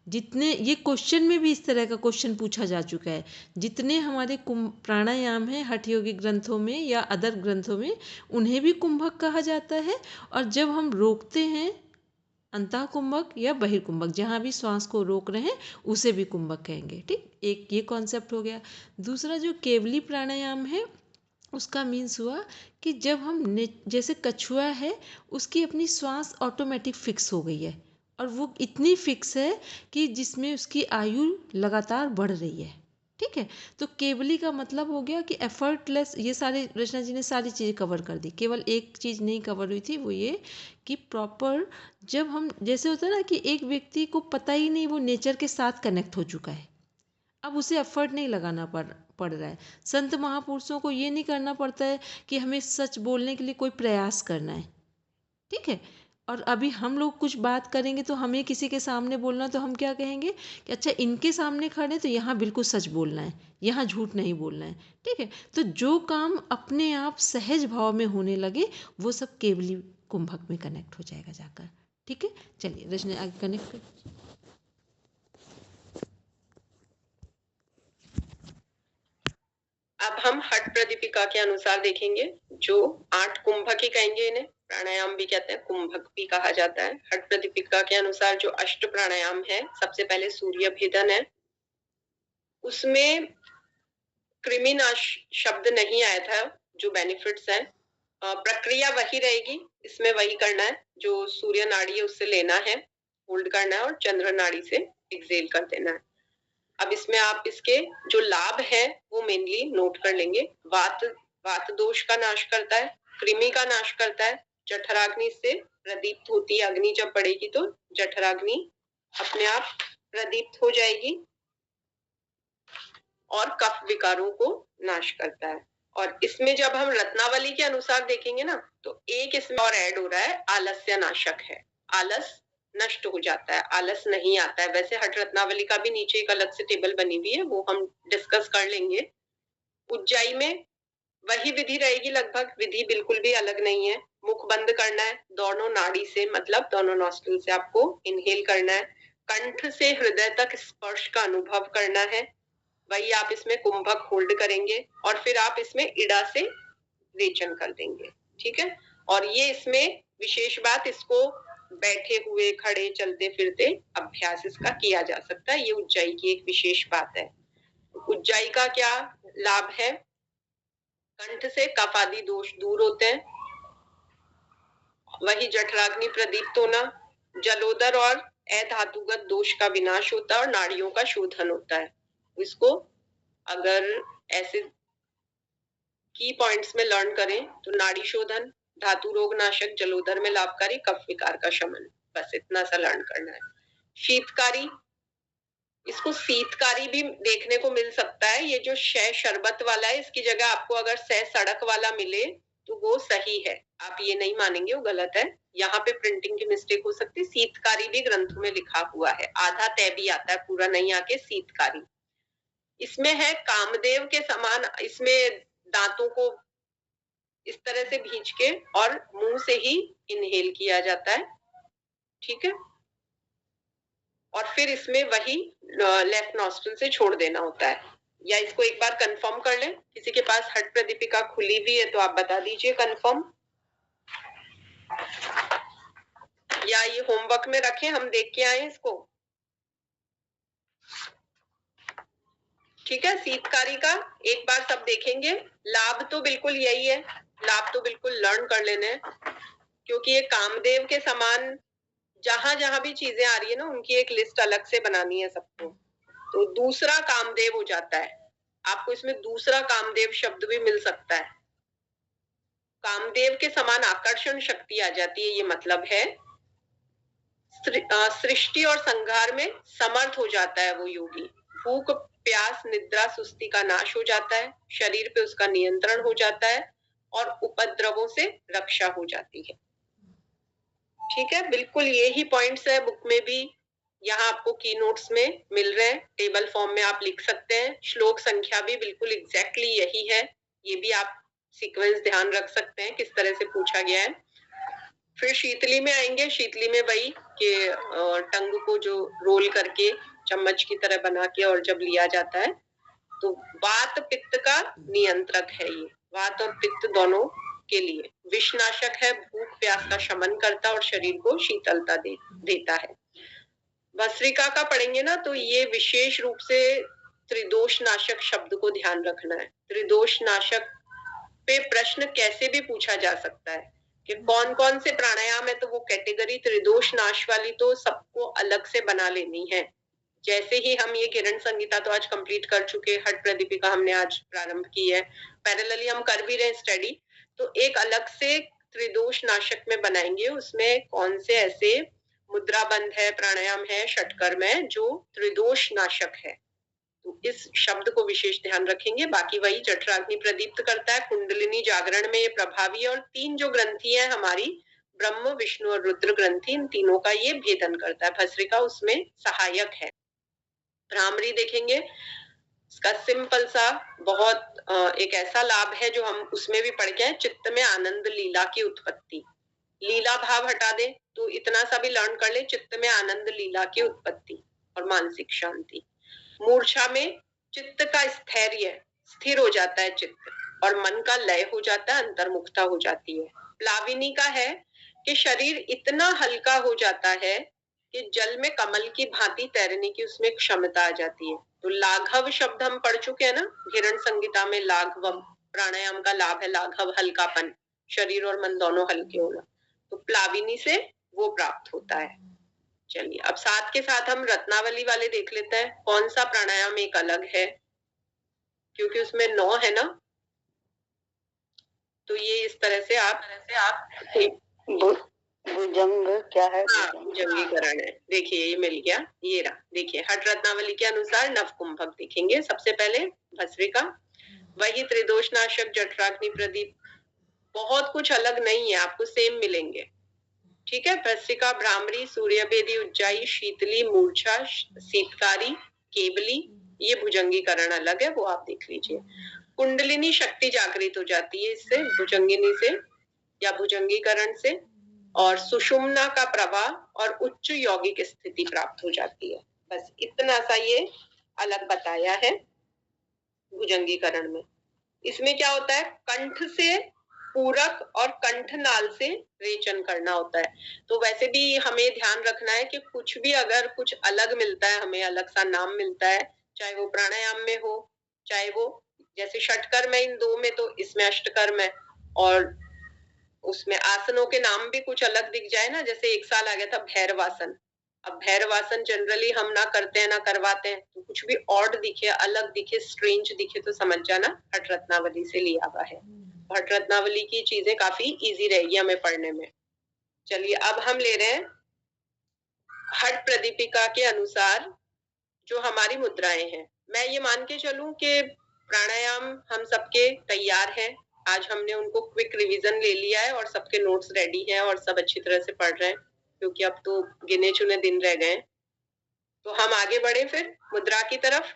जितने, ये क्वेश्चन में भी इस तरह का क्वेश्चन पूछा जा चुका है, जितने हमारे प्राणायाम हैं हठ योगी ग्रंथों में या अदर ग्रंथों में, उन्हें भी कुंभक कहा जाता है। और जब हम रोकते हैं अंतः कुंभक या बहिर्कुंभक, जहाँ भी श्वास को रोक रहे हैं उसे भी कुंभक कहेंगे। ठीक, एक ये कॉन्सेप्ट हो गया। दूसरा जो केवली प्राणायाम है उसका मीन्स हुआ कि जब हम जैसे कछुआ है, उसकी अपनी श्वास ऑटोमेटिक फिक्स हो गई है और वो इतनी फिक्स है कि जिसमें उसकी आयु लगातार बढ़ रही है। ठीक है, तो केवली का मतलब हो गया कि एफर्टलेस। ये सारे रचना जी ने सारी चीज़ें कवर कर दी, केवल एक चीज़ नहीं कवर हुई थी, वो ये कि प्रॉपर जब हम, जैसे होता है ना कि एक व्यक्ति को पता ही नहीं, वो नेचर के साथ कनेक्ट हो चुका है, अब उसे एफर्ट नहीं लगाना पड़ रहा है। संत महापुरुषों को ये नहीं करना पड़ता है कि हमें सच बोलने के लिए कोई प्रयास करना है। ठीक है, और अभी हम लोग कुछ बात करेंगे तो हमें किसी के सामने बोलना, तो हम क्या कहेंगे कि अच्छा इनके सामने खड़े तो यहाँ बिल्कुल सच बोलना है, यहाँ झूठ नहीं बोलना है। ठीक है, तो जो काम अपने आप सहज भाव में होने लगे वो सब केवली कुंभक में कनेक्ट हो जाएगा जाकर। ठीक है, चलिए रचना आगे कनेक्ट कर। अब हम हठ प्रदीपिका के अनुसार देखेंगे, जो 8 कुंभक ही कहेंगे इन्हें, प्राणायाम भी कहते हैं, कुंभक भी कहा जाता है। हठ प्रदीपिका के अनुसार जो अष्ट प्राणायाम है, सबसे पहले सूर्य भेदन है, उसमें कृमिनाश शब्द नहीं आया था। जो बेनिफिट्स हैं, प्रक्रिया वही रहेगी, इसमें वही करना है, जो सूर्य नाड़ी है उससे लेना है, होल्ड करना है और चंद्र नाड़ी से एक्सेल कर देना है। अब इसमें आप इसके जो लाभ है वो मेनली नोट कर लेंगे। वात दोष का नाश करता है, कृमि का नाश करता है, जठराग्नि से प्रदीप्त होती है अग्नि, जब बढ़ेगी तो जठराग्नि अपने आप प्रदीप्त हो जाएगी, और कफ विकारों को नाश करता है। और इसमें जब हम रत्नावली के अनुसार देखेंगे ना, तो एक इसमें और ऐड हो रहा है, आलस्य नाशक है, आलस नष्ट हो जाता है, आलस नहीं आता है। वैसे हठ रत्नावली का भी नीचे एक अलग से टेबल बनी हुई है, वो हम डिस्कस कर लेंगे। उज्जाई में वही विधि रहेगी लगभग, विधि बिल्कुल भी अलग नहीं है। मुख बंद करना है, दोनों नाड़ी से मतलब दोनों नॉस्ट्रिल से आपको इनहेल करना है। कंठ से हृदय तक स्पर्श का अनुभव करना है, वही आप इसमें कुंभक होल्ड करेंगे और फिर आप इसमें इड़ा से रेचन कर देंगे। ठीक है, और ये इसमें विशेष बात, इसको बैठे हुए, खड़े, चलते फिरते अभ्यास इसका किया जा सकता है। ये उज्जाई की एक विशेष बात है। उज्जाई का क्या लाभ है? कंठ से कफ आदि दोष दूर होते हैं, वही जठराग्नि प्रदीप्त होना, जलोदर और अधातुगत दोष का विनाश होता है और नाड़ियों का शोधन होता है। इसको अगर ऐसे की पॉइंट्स में लर्न करें तो नाड़ी शोधन, धातु रोग नाशक, जलोदर में लाभकारी, कफ विकार का शमन, बस इतना सा लर्न करना है। शीतकारी, इसको शीतकारी भी देखने को मिल सकता है। ये जो शय शरबत वाला है, इसकी जगह आपको अगर सह सड़क वाला मिले तो वो सही है। आप ये नहीं मानेंगे, वो गलत है। यहाँ पे प्रिंटिंग की मिस्टेक हो सकती है। शीतकारी भी ग्रंथों में लिखा हुआ है, आधा तय भी आता है, पूरा नहीं आके शीतकारी। इसमें है कामदेव के समान, इसमें दांतों को इस तरह से भींच के और मुंह से ही इनहेल किया जाता है। ठीक है, और फिर इसमें वही लेफ्ट नॉस्ट्रिल से छोड़ देना होता है। या इसको एक बार कंफर्म कर लें, किसी के पास हट प्रदीपिका खुली हुई है तो आप बता दीजिए कंफर्म, या ये होमवर्क में रखें, हम देख के आए इसको। ठीक है, शीतकारी का एक बार सब देखेंगे। लाभ तो बिल्कुल यही है, लाभ तो बिल्कुल लर्न कर लेने हैं, क्योंकि ये कामदेव के समान जहां जहां भी चीजें आ रही है ना, उनकी एक लिस्ट अलग से बनानी है सबको। तो दूसरा कामदेव हो जाता है, आपको इसमें दूसरा कामदेव शब्द भी मिल सकता है। कामदेव के समान आकर्षण शक्ति आ जाती है, ये मतलब है। सृष्टि और संहार में समर्थ हो जाता है वो योगी। भूख, प्यास, निद्रा, सुस्ती का नाश हो जाता है, शरीर पे उसका नियंत्रण हो जाता है और उपद्रवों से रक्षा हो जाती है। ठीक है, बिल्कुल यही पॉइंट्स है बुक में भी, यहाँ आपको की नोट्स में मिल रहे हैं, टेबल फॉर्म में आप लिख सकते हैं। श्लोक संख्या भी बिल्कुल एग्जैक्टली यही है, ये भी आप सीक्वेंस ध्यान रख सकते हैं किस तरह से पूछा गया है। फिर शीतली में आएंगे। शीतली में वही कि टंग को जो रोल करके चम्मच की तरह बना के और जब लिया जाता है तो वात पित्त का नियंत्रक है ये, वात और पित्त दोनों के लिए विषनाशक है, भूख प्यास का शमन करता और शरीर को शीतलता देता है। भस्त्रिका का पढ़ेंगे ना तो ये विशेष रूप से त्रिदोष नाशक शब्द को ध्यान रखना है। त्रिदोष नाशक पे प्रश्न कैसे भी पूछा जा सकता है कि कौन कौन से प्राणायाम है, तो वो कैटेगरी त्रिदोष नाश वाली तो सबको अलग से बना लेनी है। जैसे ही हम ये किरण संगीता तो आज कंप्लीट कर चुके, हट प्रदीपिका हमने आज प्रारंभ की है, पैरेलली हम कर भी रहे स्टडी, तो एक अलग से त्रिदोष नाशक में बनाएंगे। उसमें कौन से ऐसे मुद्रा बंध है, प्राणायाम है, षटकर्म है जो त्रिदोष नाशक है, तो इस शब्द को विशेष ध्यान रखेंगे। बाकी वही जठराग्नि प्रदीप्त करता है, कुंडलिनी जागरण में ये प्रभावी है, और तीन जो ग्रंथि है हमारी, ब्रह्म, विष्णु और रुद्र ग्रंथि, इन तीनों का ये भेदन करता है। भस्त्रिका उसमें सहायक है। भ्रामरी देखेंगे, इसका सिंपल सा बहुत एक ऐसा लाभ है जो हम उसमें भी पढ़ के आए, चित्त में आनंद लीला की उत्पत्ति। लीला भाव हटा दे तो इतना सा भी लर्न कर ले, चित्त में आनंद लीला की उत्पत्ति और मानसिक शांति। मूर्छा में चित्त का स्थैर्य, स्थिर हो जाता है चित्त, और मन का लय हो जाता है, अंतर्मुखता हो जाती है। प्लाविनी का है कि शरीर इतना हल्का हो जाता है कि जल में कमल की भांति तैरने की उसमें क्षमता आ जाती है। तो लाघव शब्द हम पढ़ चुके हैं ना, हिरण संगीता में लाघवम, प्राणायाम का लाभ है लाघव, हल्कापन, शरीर और मन दोनों हल्के होना, तो प्लाविनी से वो प्राप्त होता है। चलिए अब साथ के साथ हम रत्नावली वाले देख लेते हैं, कौन सा प्राणायाम एक अलग है, क्योंकि उसमें 9 है ना, तो ये इस तरह से आप भुजंग क्या है? भुजंगीकरण है। देखिए ये मिल गया, ये रहा। देखिए हठ रत्नावली के अनुसार नवकुंभक दिखेंगे। सबसे पहले भस्त्रिका, वही त्रिदोष नाशक, जठराग्नि प्रदीप, बहुत कुछ अलग नहीं है, आपको सेम मिलेंगे। ठीक है, भस्त्रिका, भ्रामरी, सूर्यभेदी, उज्जाई, शीतली, मूर्छा, शीतकारी, केवली, ये भुजंगीकरण अलग है, वो आप देख लीजिए। कुंडलिनी शक्ति जागृत हो जाती है इससे, भुजंगिनी से या भुजंगीकरण से, और सुषुम्ना का प्रवाह और उच्च यौगिक स्थिति प्राप्त हो जाती है। बस इतना सा ये अलग बताया है भुजंगीकरण में। इसमें क्या होता है, कंठ से पूरक और कंठनाल से रेचन करना होता है। तो वैसे भी हमें ध्यान रखना है कि कुछ भी अगर कुछ अलग मिलता है, हमें अलग सा नाम मिलता है, चाहे वो प्राणायाम में हो, चाहे वो जैसे षटकर्म है इन दो में, तो इसमें अष्टकर्म है, और उसमें आसनों के नाम भी कुछ अलग दिख जाए ना, जैसे एक साल आ गया था भैरवासन। अब भैरवासन जनरली हम ना करते हैं ना करवाते हैं, तो कुछ भी ऑड दिखे, अलग दिखे, स्ट्रेंज दिखे तो समझ जाना हठ रत्नावली से लिया हुआ है। हठ रत्नावली की चीजें काफी इजी रहेगी हमें पढ़ने में। चलिए अब हम ले रहे हैं हठ प्रदीपिका के अनुसार जो हमारी मुद्राएं हैं। मैं ये मान के चलूं कि प्राणायाम हम सबके तैयार हैं, आज हमने उनको क्विक रिवीजन ले लिया है और सबके नोट्स रेडी हैं और सब अच्छी तरह से पढ़ रहे हैं, क्योंकि अब तो गिने चुने दिन रह गए। तो हम आगे बढ़े फिर मुद्रा की तरफ।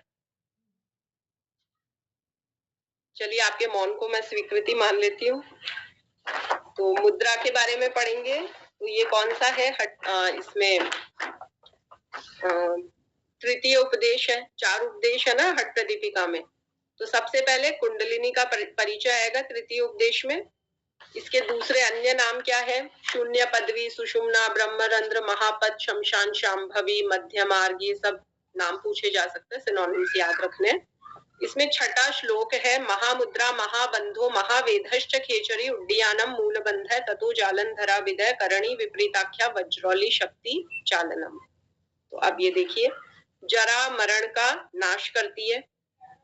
चलिए आपके मौन को मैं स्वीकृति मान लेती हूँ। तो मुद्रा के बारे में पढ़ेंगे। तो ये कौन सा है इसमें तृतीय उपदेश है, 4 उपदेश है ना हठ प्रदीपिका में। तो सबसे पहले कुंडलिनी का परिचय आएगा तृतीय उपदेश में। इसके दूसरे अन्य नाम क्या है, शून्य पदवी, सुषुम्ना, ब्रह्मरंध्र, महापद, शमशान, शांभवी, मध्य मार्ग, ये सब नाम पूछे जा सकते हैं, सिनोनिम्स याद रखने। इसमें छठा श्लोक है, महामुद्रा महाबंधो महावेधश्च खेचरी उड्डीयानम मूलबंध ततो जालंधरा विदय करणी विपरीताख्या वज्रौली शक्ति चालनम। तो अब ये देखिए, जरा मरण का नाश करती है,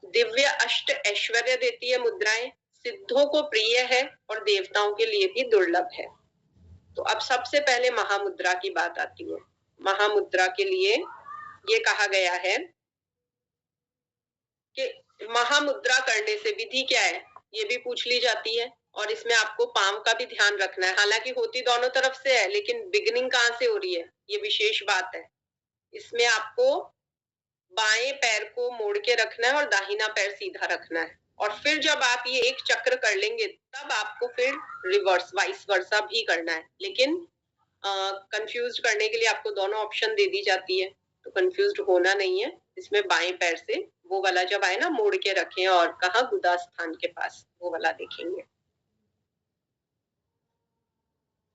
दिव्य अष्ट ऐश्वर्य देती है मुद्राएं, सिद्धों को प्रिय है और देवताओं के लिए भी दुर्लभ है। तो अब सबसे पहले महामुद्रा की बात आती है। महामुद्रा के लिए ये कहा गया है कि महामुद्रा करने से विधि क्या है, ये भी पूछ ली जाती है, और इसमें आपको पांव का भी ध्यान रखना है। हालांकि होती दोनों तरफ से है, लेकिन बिगिनिंग कहाँ से हो रही है, ये विशेष बात है। इसमें आपको बाएं पैर को मोड़ के रखना है और दाहिना पैर सीधा रखना है, और फिर जब आप ये एक चक्र कर लेंगे तब आपको फिर रिवर्स वाइस वर्सा भी करना है। लेकिन कंफ्यूज करने के लिए आपको दोनों ऑप्शन दे दी जाती है, तो कंफ्यूज होना नहीं है। इसमें बाएं पैर से वो वाला जब आए ना, मोड़ के रखें, और कहा गुदा स्थान के पास, वो वाला देखेंगे।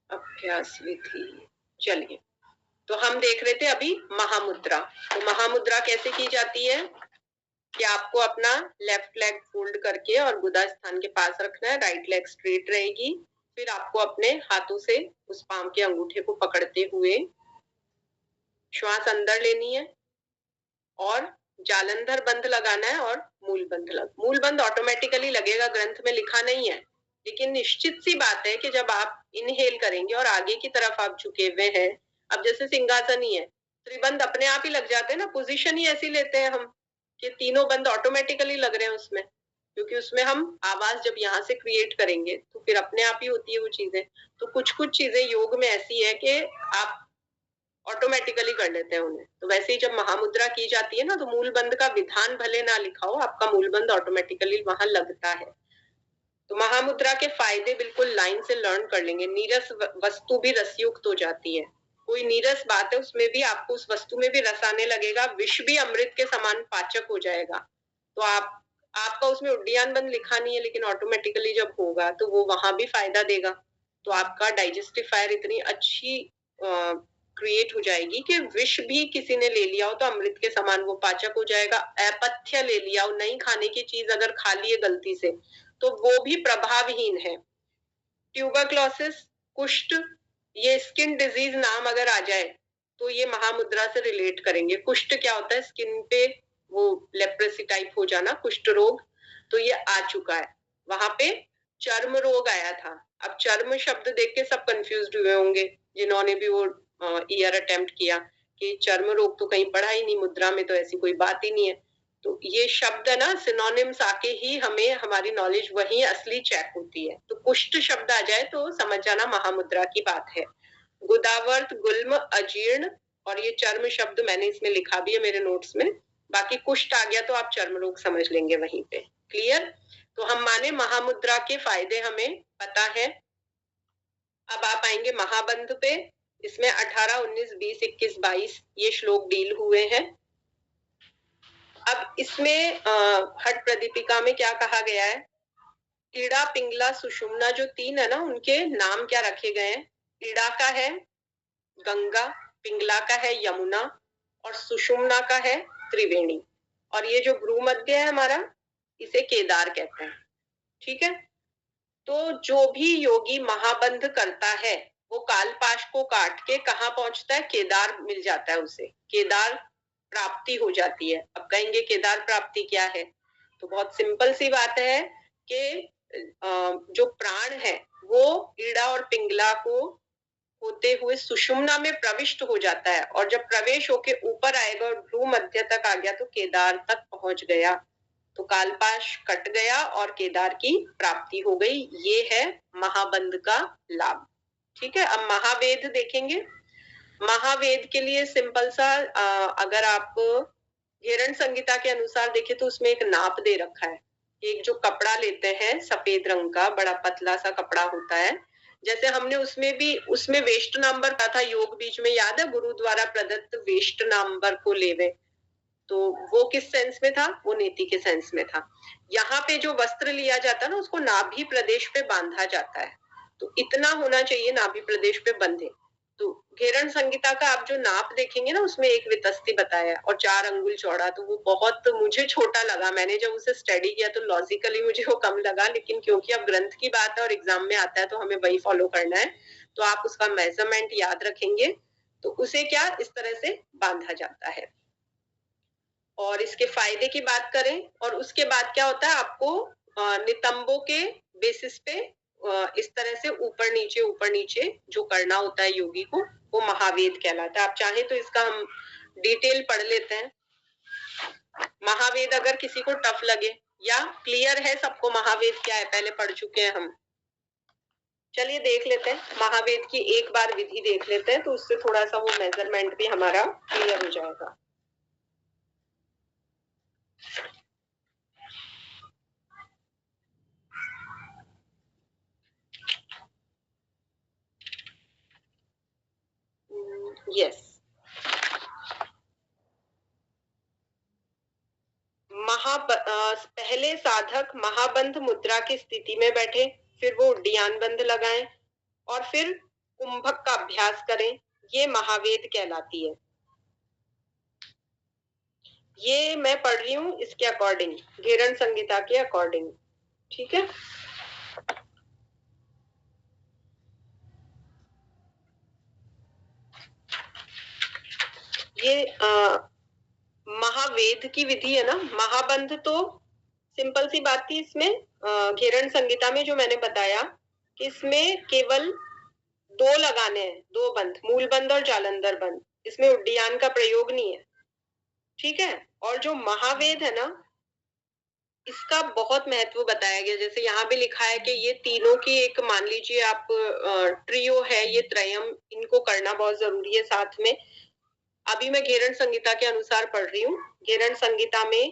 अभ्यास विधि, चलिए तो हम देख रहे थे अभी महामुद्रा। तो महामुद्रा कैसे की जाती है कि आपको अपना लेफ्ट लेग फोल्ड करके और गुदा स्थान के पास रखना है, राइट लेग स्ट्रेट रहेगी। फिर आपको अपने हाथों से उस पांव के अंगूठे को पकड़ते हुए श्वास अंदर लेनी है और जालंधर बंध लगाना है और मूल बंध ऑटोमेटिकली लगेगा, ग्रंथ में लिखा नहीं है, लेकिन निश्चित सी बात है कि जब आप इनहेल करेंगे और आगे की तरफ आप झुके हुए हैं, अब जैसे सिंहासन ही है, त्रिबंध अपने आप ही लग जाते हैं ना, पोजीशन ही ऐसी लेते हैं हम कि तीनों बंद ऑटोमेटिकली लग रहे हैं उसमें, क्योंकि उसमें हम आवाज जब यहाँ से क्रिएट करेंगे तो फिर अपने आप ही होती है वो चीजें। तो कुछ चीजें योग में ऐसी है कि आप ऑटोमेटिकली कर लेते हैं उन्हें। तो वैसे ही जब महामुद्रा की जाती है ना, तो मूल बंद का विधान भले ना लिखा हो, आपका मूल बंद ऑटोमेटिकली वहां लगता है। तो महामुद्रा के फायदे बिल्कुल लाइन से लर्न कर लेंगे। नीरस वस्तु भी रसयुक्त हो जाती है, कोई नीरस बात है उसमें भी आपको उस वस्तु में भी रस आने लगेगा, विष भी अमृत के समान पाचक हो जाएगा। तो आपका उसमें उड्डीयान बंद लिखा नहीं है, लेकिन ऑटोमेटिकली जब होगा तो वो वहां भी फायदा देगा। तो आपका डाइजेस्टिव फायर इतनी अच्छी क्रिएट हो जाएगी कि विष भी किसी ने ले लिया हो तो अमृत के समान वो पाचक हो जाएगा। अपथ्य ले लिया हो, नहीं खाने की चीज अगर खा लिए गलती से, तो वो भी प्रभावहीन है। ट्यूबरक्लोसिस, कुष्ठ, ये स्किन डिजीज नाम अगर आ जाए तो ये महामुद्रा से रिलेट करेंगे। कुष्ठ क्या होता है, स्किन पे वो लेप्रेसी टाइप हो जाना, कुष्ठ रोग, तो ये आ चुका है। वहां पे चर्म रोग आया था। अब चर्म शब्द देख के सब कंफ्यूज्ड हुए होंगे जिन्होंने भी वो ईयर अटेम्प्ट किया कि चर्म रोग तो कहीं पढ़ा ही नहीं, मुद्रा में तो ऐसी कोई बात ही नहीं है। तो ये शब्द है ना, सिनोनिम्स आके ही हमें हमारी नॉलेज वही असली चेक होती है। तो कुष्ठ शब्द आ जाए तो समझ जाना महामुद्रा की बात है। गुदावर्त, गुल्म, अजीर्ण, और ये चर्म शब्द मैंने इसमें लिखा भी है मेरे नोट्स में। बाकी कुष्ठ आ गया तो आप चर्म रोग समझ लेंगे वहीं पे। क्लियर? तो हम माने महामुद्रा के फायदे हमें पता है। अब आप आएंगे महाबंध पे, इसमें 18, 19, 20, 21, 22 ये श्लोक डील हुए हैं। अब इसमें हट प्रदीपिका में क्या कहा गया है, ईड़ा, पिंगला, सुषुम्ना जो तीन है ना, उनके नाम क्या रखे गए हैं। ईड़ा का है गंगा, पिंगला का है यमुना और सुषुम्ना का है त्रिवेणी, और ये जो भ्रूमध्य है हमारा, इसे केदार कहते हैं। ठीक है, तो जो भी योगी महाबंध करता है वो कालपाश को काट के कहाँ पहुंचता है, केदार मिल जाता है, उसे केदार प्राप्ति हो जाती है। अब कहेंगे केदार प्राप्ति क्या है, तो बहुत सिंपल सी बात है कि जो प्राण है वो ईड़ा और पिंगला को होते हुए सुषुम्ना में प्रविष्ट हो जाता है, और जब प्रवेश होके ऊपर आएगा और भ्रू मध्य तक आ गया तो केदार तक पहुंच गया, तो कालपाश कट गया और केदार की प्राप्ति हो गई। ये है महाबंध का लाभ। ठीक है, अब महावेद देखेंगे। महावेद के लिए सिंपल सा अगर आप घेरण संहिता के अनुसार देखें तो उसमें एक नाप दे रखा है। एक जो कपड़ा लेते हैं सफेद रंग का, बड़ा पतला सा कपड़ा होता है, जैसे हमने उसमें वेष्ट नाम्बर का था योग बीज में, याद है, गुरु द्वारा प्रदत्त वेष्ट नाम्बर को लेवे, तो वो किस सेंस में था, वो नीति के सेंस में था। यहाँ पे जो वस्त्र लिया जाता है ना, उसको नाभि प्रदेश पे बांधा जाता है, तो इतना होना चाहिए नाभि प्रदेश पे बंधे। तो घेरण संहिता का आप जो नाप देखेंगे ना, उसमें एक वितस्ती बताया और 4 अंगुल चौड़ा, तो वो बहुत मुझे छोटा लगा। मैंने जब उसे स्टडी किया तो लॉजिकली मुझे वो कम लगा, लेकिन क्योंकि अब ग्रंथ की बात है और एग्जाम में आता है तो हमें वही फॉलो करना है, तो आप उसका मेजरमेंट याद रखेंगे, तो उसे क्या इस तरह से बांधा जाता है। और इसके फायदे की बात करें, और उसके बाद क्या होता है, आपको नितंबों के बेसिस पे इस तरह से ऊपर नीचे जो करना होता है योगी को, वो महावेद कहलाता है। आप चाहें तो इसका हम डिटेल पढ़ लेते हैं। महावेद अगर किसी को टफ लगे, या क्लियर है सबको महावेद क्या है, पहले पढ़ चुके हैं हम, चलिए देख लेते हैं। महावेद की एक बार विधि देख लेते हैं, तो उससे थोड़ा सा वो मेजरमेंट भी हमारा क्लियर हो जाएगा। यस, पहले साधक महाबंध मुद्रा की स्थिति में बैठे, फिर वो उड्डीयान बंध लगाएं और फिर कुंभक का अभ्यास करें, ये महावेद कहलाती है। ये मैं पढ़ रही हूँ इसके अकॉर्डिंग, घेरण संहिता के अकॉर्डिंग। ठीक है, ये महावेद की विधि है ना। महाबंध तो सिंपल सी बात थी, इसमें घेरण संहिता में जो मैंने बताया कि इसमें केवल 2 लगाने हैं, 2 बंध, मूल बंध और जालंधर बंध, इसमें उड्डीयान का प्रयोग नहीं है। ठीक है, और जो महावेद है ना, इसका बहुत महत्व बताया गया। जैसे यहाँ भी लिखा है कि ये तीनों की एक, मान लीजिए आप ट्रियो है, ये त्रयम, इनको करना बहुत जरूरी है साथ में। अभी मैं घेरण संहिता के अनुसार पढ़ रही हूँ। घेरण संहिता में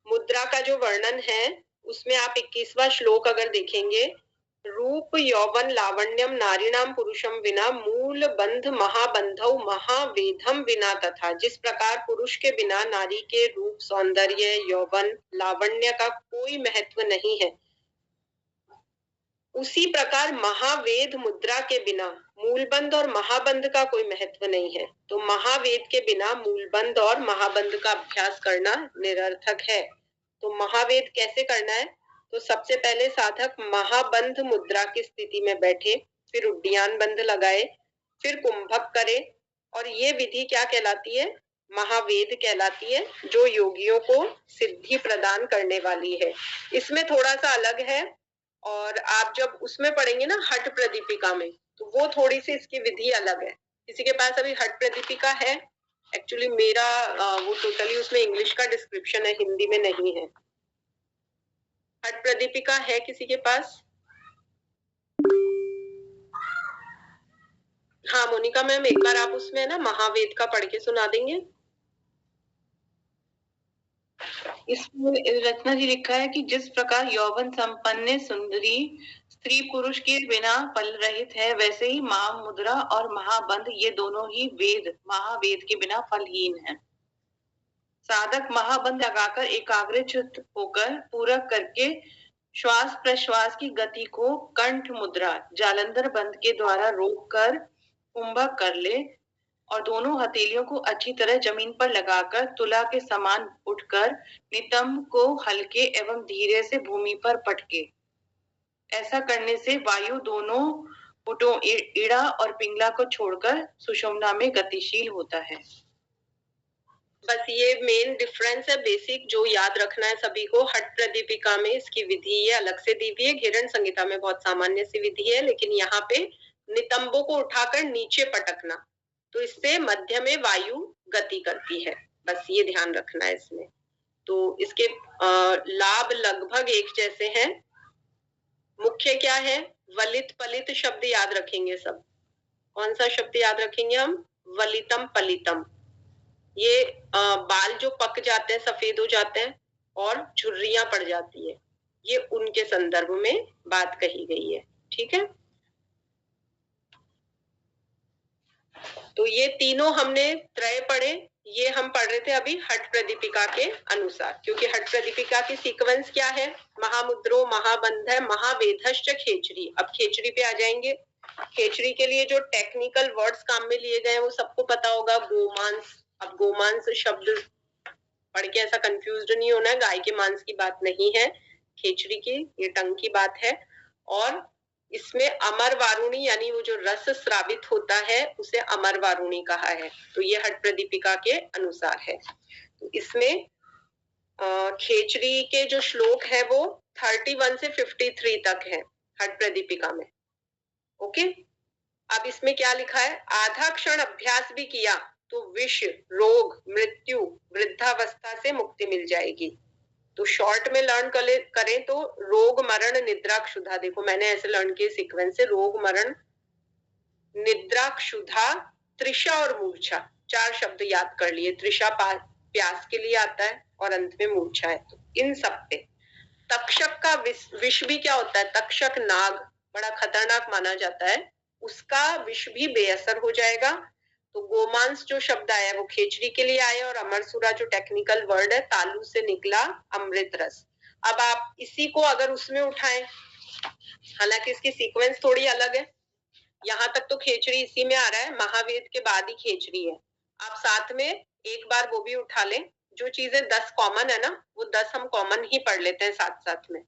मुद्रा का जो वर्णन है, उसमें आप 21वां श्लोक अगर देखेंगे, रूप यौवन लावण्यम नारीणाम पुरुषम विना मूल बंध महाबंधौ महावेदम विना तथा, जिस प्रकार पुरुष के बिना नारी के रूप, सौंदर्य, यौवन, लावण्य का कोई महत्व नहीं है, उसी प्रकार महावेद मुद्रा के बिना मूलबंध और महाबंध का कोई महत्व नहीं है। तो महावेद के बिना मूलबंध और महाबंध का अभ्यास करना निरर्थक है। तो महावेद कैसे करना है, तो सबसे पहले साधक महाबंध मुद्रा की स्थिति में बैठे, फिर उड्डीयान बंध लगाए, फिर कुंभक करे, और ये विधि क्या कहलाती है, महावेद कहलाती है, जो योगियों को सिद्धि प्रदान करने वाली है। इसमें थोड़ा सा अलग है, और आप जब उसमें पढ़ेंगे ना हट प्रदीपिका में, तो वो थोड़ी सी इसकी विधि अलग है। किसी के पास अभी हट प्रदीपिका है? एक्चुअली मेरा वो टोटली उसमें इंग्लिश का डिस्क्रिप्शन है, हिंदी में नहीं है। हट प्रदीपिका है किसी के पास? हाँ मोनिका मैम, एक बार आप उसमें ना महावेद का पढ़ के सुना देंगे। इसमें रचना जी लिखा है कि जिस प्रकार यौवन संपन्न सुंदरी स्त्री पुरुष के बिना फल रहित है, वैसे ही महामुद्रा और महाबंध ये दोनों ही वेद महावेद के बिना फलहीन है। साधक महाबंध लगाकर एकाग्रचित्त होकर पूरक करके श्वास प्रश्वास की गति को कंठ मुद्रा जालंधर बंध के द्वारा रोक कर कुंभक कर ले और दोनों हथेलियों को अच्छी तरह जमीन पर लगाकर तुला के समान उठकर नितंब को हल्के एवं धीरे से भूमि पर पटके। ऐसा करने से वायु दोनों पुटों इड़ा और पिंगला को छोड़कर सुषुम्ना में गतिशील होता है। बस ये मेन डिफरेंस है, बेसिक जो याद रखना है सभी को। हठ प्रदीपिका में इसकी विधि ये अलग से दी हुई है, घेरण संहिता में बहुत सामान्य सी विधि है, लेकिन यहाँ पे नितंबों को उठाकर नीचे पटकना, तो इससे मध्य में वायु गति करती है। बस ये ध्यान रखना है इसमें। तो इसके लाभ लगभग एक जैसे हैं। मुख्य क्या है? वलित पलित शब्द याद रखेंगे सब। कौन सा शब्द याद रखेंगे हम? वलितम पलितम। ये बाल जो पक जाते हैं, सफेद हो जाते हैं और झुर्रियां पड़ जाती है, ये उनके संदर्भ में बात कही गई है। ठीक है, तो ये तीनों हमने त्रय पढ़े, ये हम पढ़ रहे थे अभी हठ प्रदीपिका के अनुसार, क्योंकि हठ प्रदीपिका की सीक्वेंस क्या है? महामुद्रो, महाबंध, महावेधश्च, खेचरी। अब खेचरी पे आ जाएंगे। खेचरी के लिए जो टेक्निकल वर्ड्स काम में लिए गए हैं वो सबको पता होगा। गोमांस, अब गोमांस शब्द पढ़ के ऐसा कंफ्यूज्ड नहीं होना है, गाय के मांस की बात नहीं है खेचरी की, ये टंग की बात है। और इसमें अमर वारुणी यानी वो जो रस स्रावित होता है उसे अमर वारुणी कहा है। तो ये हठ प्रदीपिका के अनुसार है। तो इसमें खेचरी के जो श्लोक है वो 31 से 53 तक है हठ प्रदीपिका में। ओके, अब इसमें क्या लिखा है? आधा क्षण अभ्यास भी किया तो विष, रोग, मृत्यु, वृद्धावस्था से मुक्ति मिल जाएगी। तो शॉर्ट में लर्न करें तो रोग, मरण, निद्रा, क्षुधा। देखो मैंने ऐसे लर्न किए सीक्वेंस से, रोग, मरण, निद्रा, क्षुधा, तृषा और मूर्छा, 4 शब्द याद कर लिए। तृषा प्यास के लिए आता है और अंत में मूर्छा है। तो इन सब पे तक्षक का विष भी क्या होता है? तक्षक नाग बड़ा खतरनाक माना जाता है, उसका विष भी बेअसर हो जाएगा। तो गोमांस जो शब्द आया वो खेचरी के लिए आया, और अमरसुरा जो टेक्निकल वर्ड है, तालू से निकला अमृत रस। अब आप इसी को अगर उसमें उठाएं, हालांकि इसकी सीक्वेंस थोड़ी अलग है, यहाँ तक तो खेचरी इसी में आ रहा है, महावेद के बाद ही खेचरी है। आप साथ में एक बार वो भी उठा लें। जो चीजें 10 कॉमन है ना, वो 10 हम कॉमन ही पढ़ लेते हैं साथ साथ में।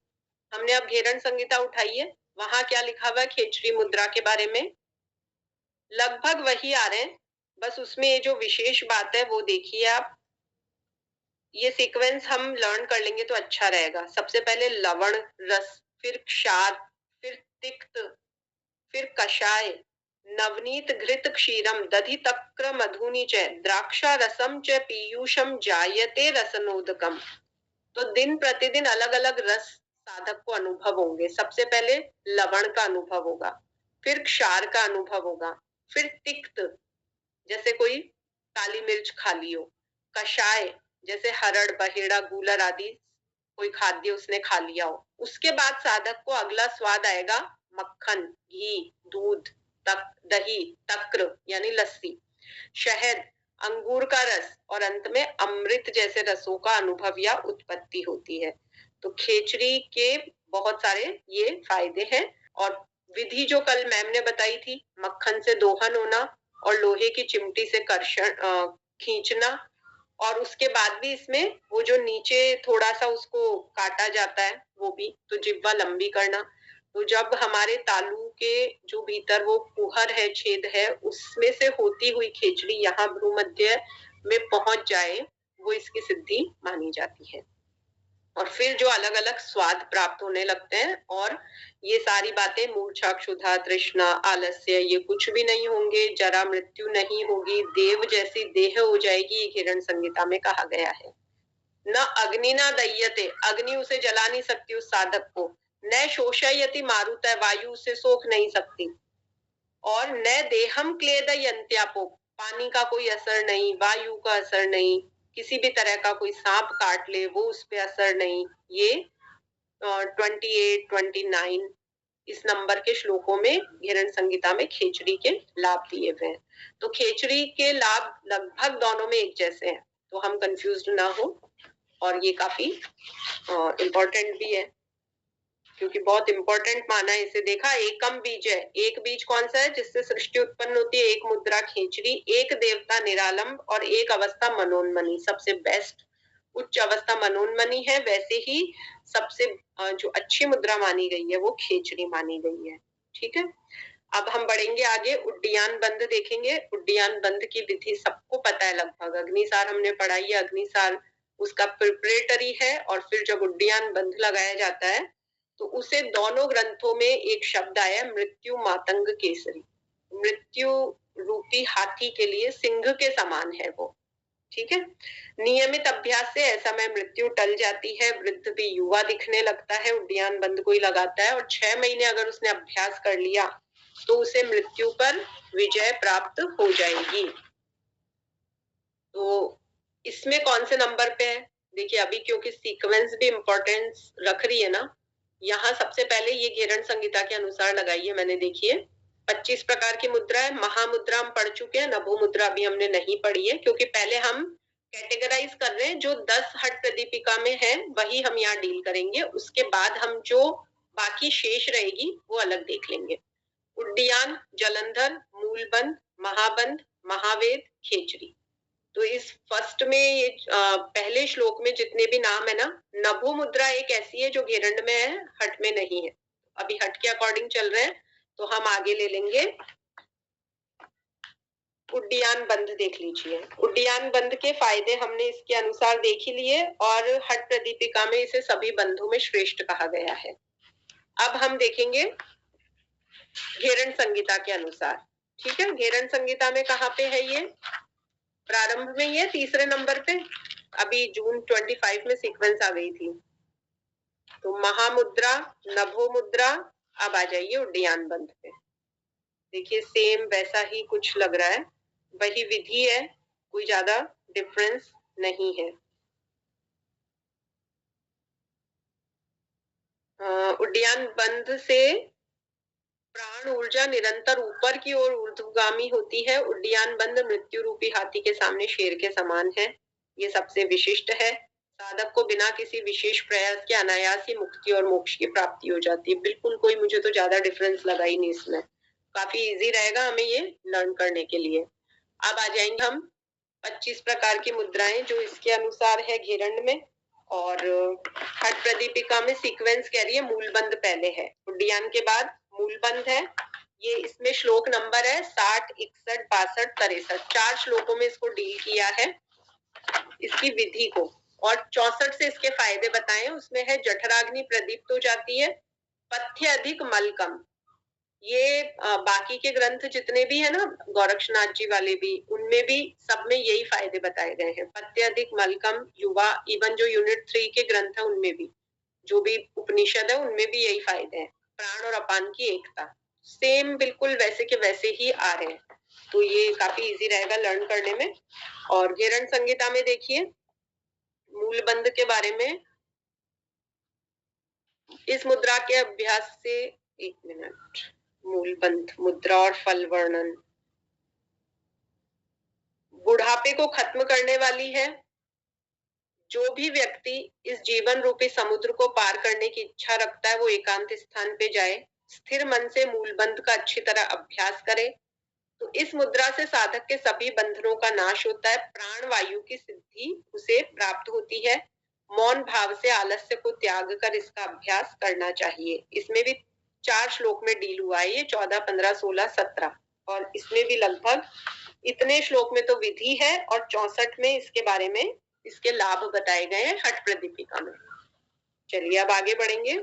हमने अब घेरण संहिता उठाई है, वहां क्या लिखा हुआ है खेचरी मुद्रा के बारे में? लगभग वही आ रहे हैं, बस उसमें ये जो विशेष बात है वो देखिए आप। ये सीक्वेंस हम लर्न कर लेंगे तो अच्छा रहेगा। सबसे पहले लवण रस, फिर क्षार, फिर तिक्त, फिर कषाय, नवनीत घृत क्षीरम, दधि तक्र मधुनी च, द्राक्षा रसम च पीयूषम जायते रसनोदकम। तो दिन प्रतिदिन अलग अलग रस साधक को अनुभव होंगे। सबसे पहले लवण का अनुभव होगा, फिर क्षार का अनुभव होगा, फिर तिक्त जैसे कोई काली मिर्च खा ली हो, कषाय जैसे हरड़, बहेड़ा, गूलर आदि कोई खाद्य उसने खा लिया हो। उसके बाद साधक को अगला स्वाद आएगा मक्खन, घी, दूध, दही, तक्र यानी लस्सी, शहद, अंगूर का रस, और अंत में अमृत जैसे रसों का अनुभव या उत्पत्ति होती है। तो खेचरी के बहुत सारे ये फायदे हैं। और विधि जो कल मैम ने बताई थी, मक्खन से दोहन होना और लोहे की चिमटी से कर्षण खींचना, और उसके बाद भी इसमें वो जो नीचे थोड़ा सा उसको काटा जाता है वो भी, तो जिह्वा लंबी करना। तो जब हमारे तालू के जो भीतर वो कुहर है, छेद है, उसमें से होती हुई खेचरी यहाँ भ्रूमध्य में पहुंच जाए, वो इसकी सिद्धि मानी जाती है। और फिर जो अलग अलग स्वाद प्राप्त होने लगते हैं, और ये सारी बातें मूर्छा, क्षुधा, तृष्णा, आलस्य ये कुछ भी नहीं होंगे, जरा मृत्यु नहीं होगी, देव जैसी देह हो जाएगी, ये घेरण संहिता में कहा गया है। न अग्नि न दह्यते, अग्नि उसे जला नहीं सकती उस साधक को, न शोषयति मारुतः, वायु उसे सोख नहीं सकती, और न देहम क्लेदयन्त्यापो, पानी का कोई असर नहीं, वायु का असर नहीं, किसी भी तरह का कोई सांप काट ले वो उस पे असर नहीं। ये 28, 29 इस नंबर के श्लोकों में घेरण संहिता में खेचरी के लाभ दिए हुए हैं। तो खेचरी के लाभ लगभग दोनों में एक जैसे हैं, तो हम कंफ्यूज ना हो। और ये काफी इम्पोर्टेंट भी है, क्योंकि बहुत इंपॉर्टेंट माना है इसे। देखा, एकम बीज है। एक बीज कौन सा है जिससे सृष्टि उत्पन्न होती है? एक मुद्रा खेचरी, एक देवता निरालंब और एक अवस्था मनोन्मनी। सबसे बेस्ट उच्च अवस्था मनोन्मनी है, वैसे ही सबसे जो अच्छी मुद्रा मानी गई है वो खेचरी मानी गई है। ठीक है, अब हम बढ़ेंगे आगे, उड्डयन बंध देखेंगे। उड्डयन बंध की विधि सबको पता है लगभग, अग्निसार हमने पढ़ाई है। अग्निसार उसका प्रिपरेटरी है, और फिर जब उड्डयन बंध लगाया जाता है तो उसे दोनों ग्रंथों में एक शब्द आया, मृत्यु मातंग केसरी। मृत्यु रूपी हाथी के लिए सिंह के समान है वो। ठीक है, नियमित अभ्यास से ऐसा में मृत्यु टल जाती है, वृद्ध भी युवा दिखने लगता है। उड्डयन बंध कोई लगाता है और 6 महीने अगर उसने अभ्यास कर लिया तो उसे मृत्यु पर विजय प्राप्त हो जाएगी। तो इसमें कौन से नंबर पे है? देखिए, अभी क्योंकि सीक्वेंस भी इम्पोर्टेंस रख रही है ना, यहाँ सबसे पहले ये घेरण संहिता के अनुसार लगाई है मैंने। देखिए, 25 प्रकार की मुद्रा है। महामुद्रा हम पढ़ चुके हैं, नभो मुद्रा अभी हमने नहीं पढ़ी है, क्योंकि पहले हम कैटेगराइज कर रहे हैं। जो 10 हट प्रदीपिका में है वही हम यहाँ डील करेंगे, उसके बाद हम जो बाकी शेष रहेगी वो अलग देख लेंगे। उड्डयन, जलंधर, मूलबंध, महाबंध, महावेद, खेचरी। तो इस फर्स्ट में ये पहले श्लोक में जितने भी नाम है ना, नभो मुद्रा एक ऐसी है जो घेरंड में है, हट में नहीं है। अभी हट के अकॉर्डिंग चल रहे हैं, तो हम आगे ले लेंगे। उड्डयन बंध देख लीजिए। उड्डयन बंध के फायदे हमने इसके अनुसार देख ही लिए, और हट प्रदीपिका में इसे सभी बंधों में श्रेष्ठ कहा गया है। अब हम देखेंगे घेरण संहिता के अनुसार। ठीक है, घेरण संहिता में कहाँ पे है ये? प्रारंभ में ये तीसरे नंबर पे। अभी जून 25 में सीक्वेंस आ गई थी। तो महामुद्रा, नभो मुद्रा, अब आ जाइए उड्डयन बंध पे। देखिए, सेम वैसा ही कुछ लग रहा है, वही विधि है, कोई ज्यादा डिफरेंस नहीं है। उड्डयन बंध से प्राण ऊर्जा निरंतर ऊपर की ओर ऊर्ध्वगामी होती है। उड्डयन बंध मृत्यु रूपी हाथी के सामने शेर के समान है। ये सबसे विशिष्ट है। साधक को बिना किसी विशेष प्रयास के अनायास ही मुक्ति और मोक्ष की प्राप्ति हो जाती है। बिल्कुल कोई मुझे तो ज्यादा डिफरेंस लगा ही नहीं इसमें, काफी इजी रहेगा हमें ये लर्न करने के लिए। अब आ जाएंगे हम 25 प्रकार की मुद्राएं जो इसके अनुसार है घेरंड में, और हट प्रदीपिका में सीक्वेंस कह रही है मूलबंध पहले है, उड्डयन के बाद मूलबंध है। ये इसमें श्लोक नंबर है 60, 61, 62, 63। 4 श्लोकों में इसको डील किया है, इसकी विधि को, और 64 से इसके फायदे बताए। उसमें है जठराग्नि प्रदीप्त हो जाती है, पथ्य अधिक मल कम। ये बाकी के ग्रंथ जितने भी है ना, गोरक्षनाथ जी वाले भी, उनमें भी सब में यही फायदे बताए गए हैं। पथ्य अधिक मलकम, युवा, इवन जो यूनिट 3 के ग्रंथ है उनमें भी, जो भी उपनिषद है उनमें भी यही फायदे हैं। प्राण और अपान की एकता, सेम बिल्कुल वैसे के वैसे ही आ रहे हैं, तो ये काफी इजी रहेगा लर्न करने में। और घेरण संहिता में देखिए मूलबंध के बारे में, इस मुद्रा के अभ्यास से, एक मिनट, मूलबंध मुद्रा और फल वर्णन। बुढ़ापे को खत्म करने वाली है। जो भी व्यक्ति इस जीवन रूपी समुद्र को पार करने की इच्छा रखता है वो एकांत स्थान पे जाए, स्थिर मन से मूलबंध का अच्छी तरह अभ्यास करे। तो इस मुद्रा से साधक के सभी बंधनों का नाश होता है, प्राण वायु की सिद्धि उसे प्राप्त होती है। मौन भाव से आलस्य को त्याग कर इसका अभ्यास करना चाहिए। इसमें भी 4 श्लोक में डील हुआ है ये, 14, 15, 16, 17, और इसमें भी लगभग इतने श्लोक में तो विधि है, और 64 में इसके बारे में इसके लाभ बताए गए हैं हट प्रदीपिका में। चलिए अब आगे बढ़ेंगे।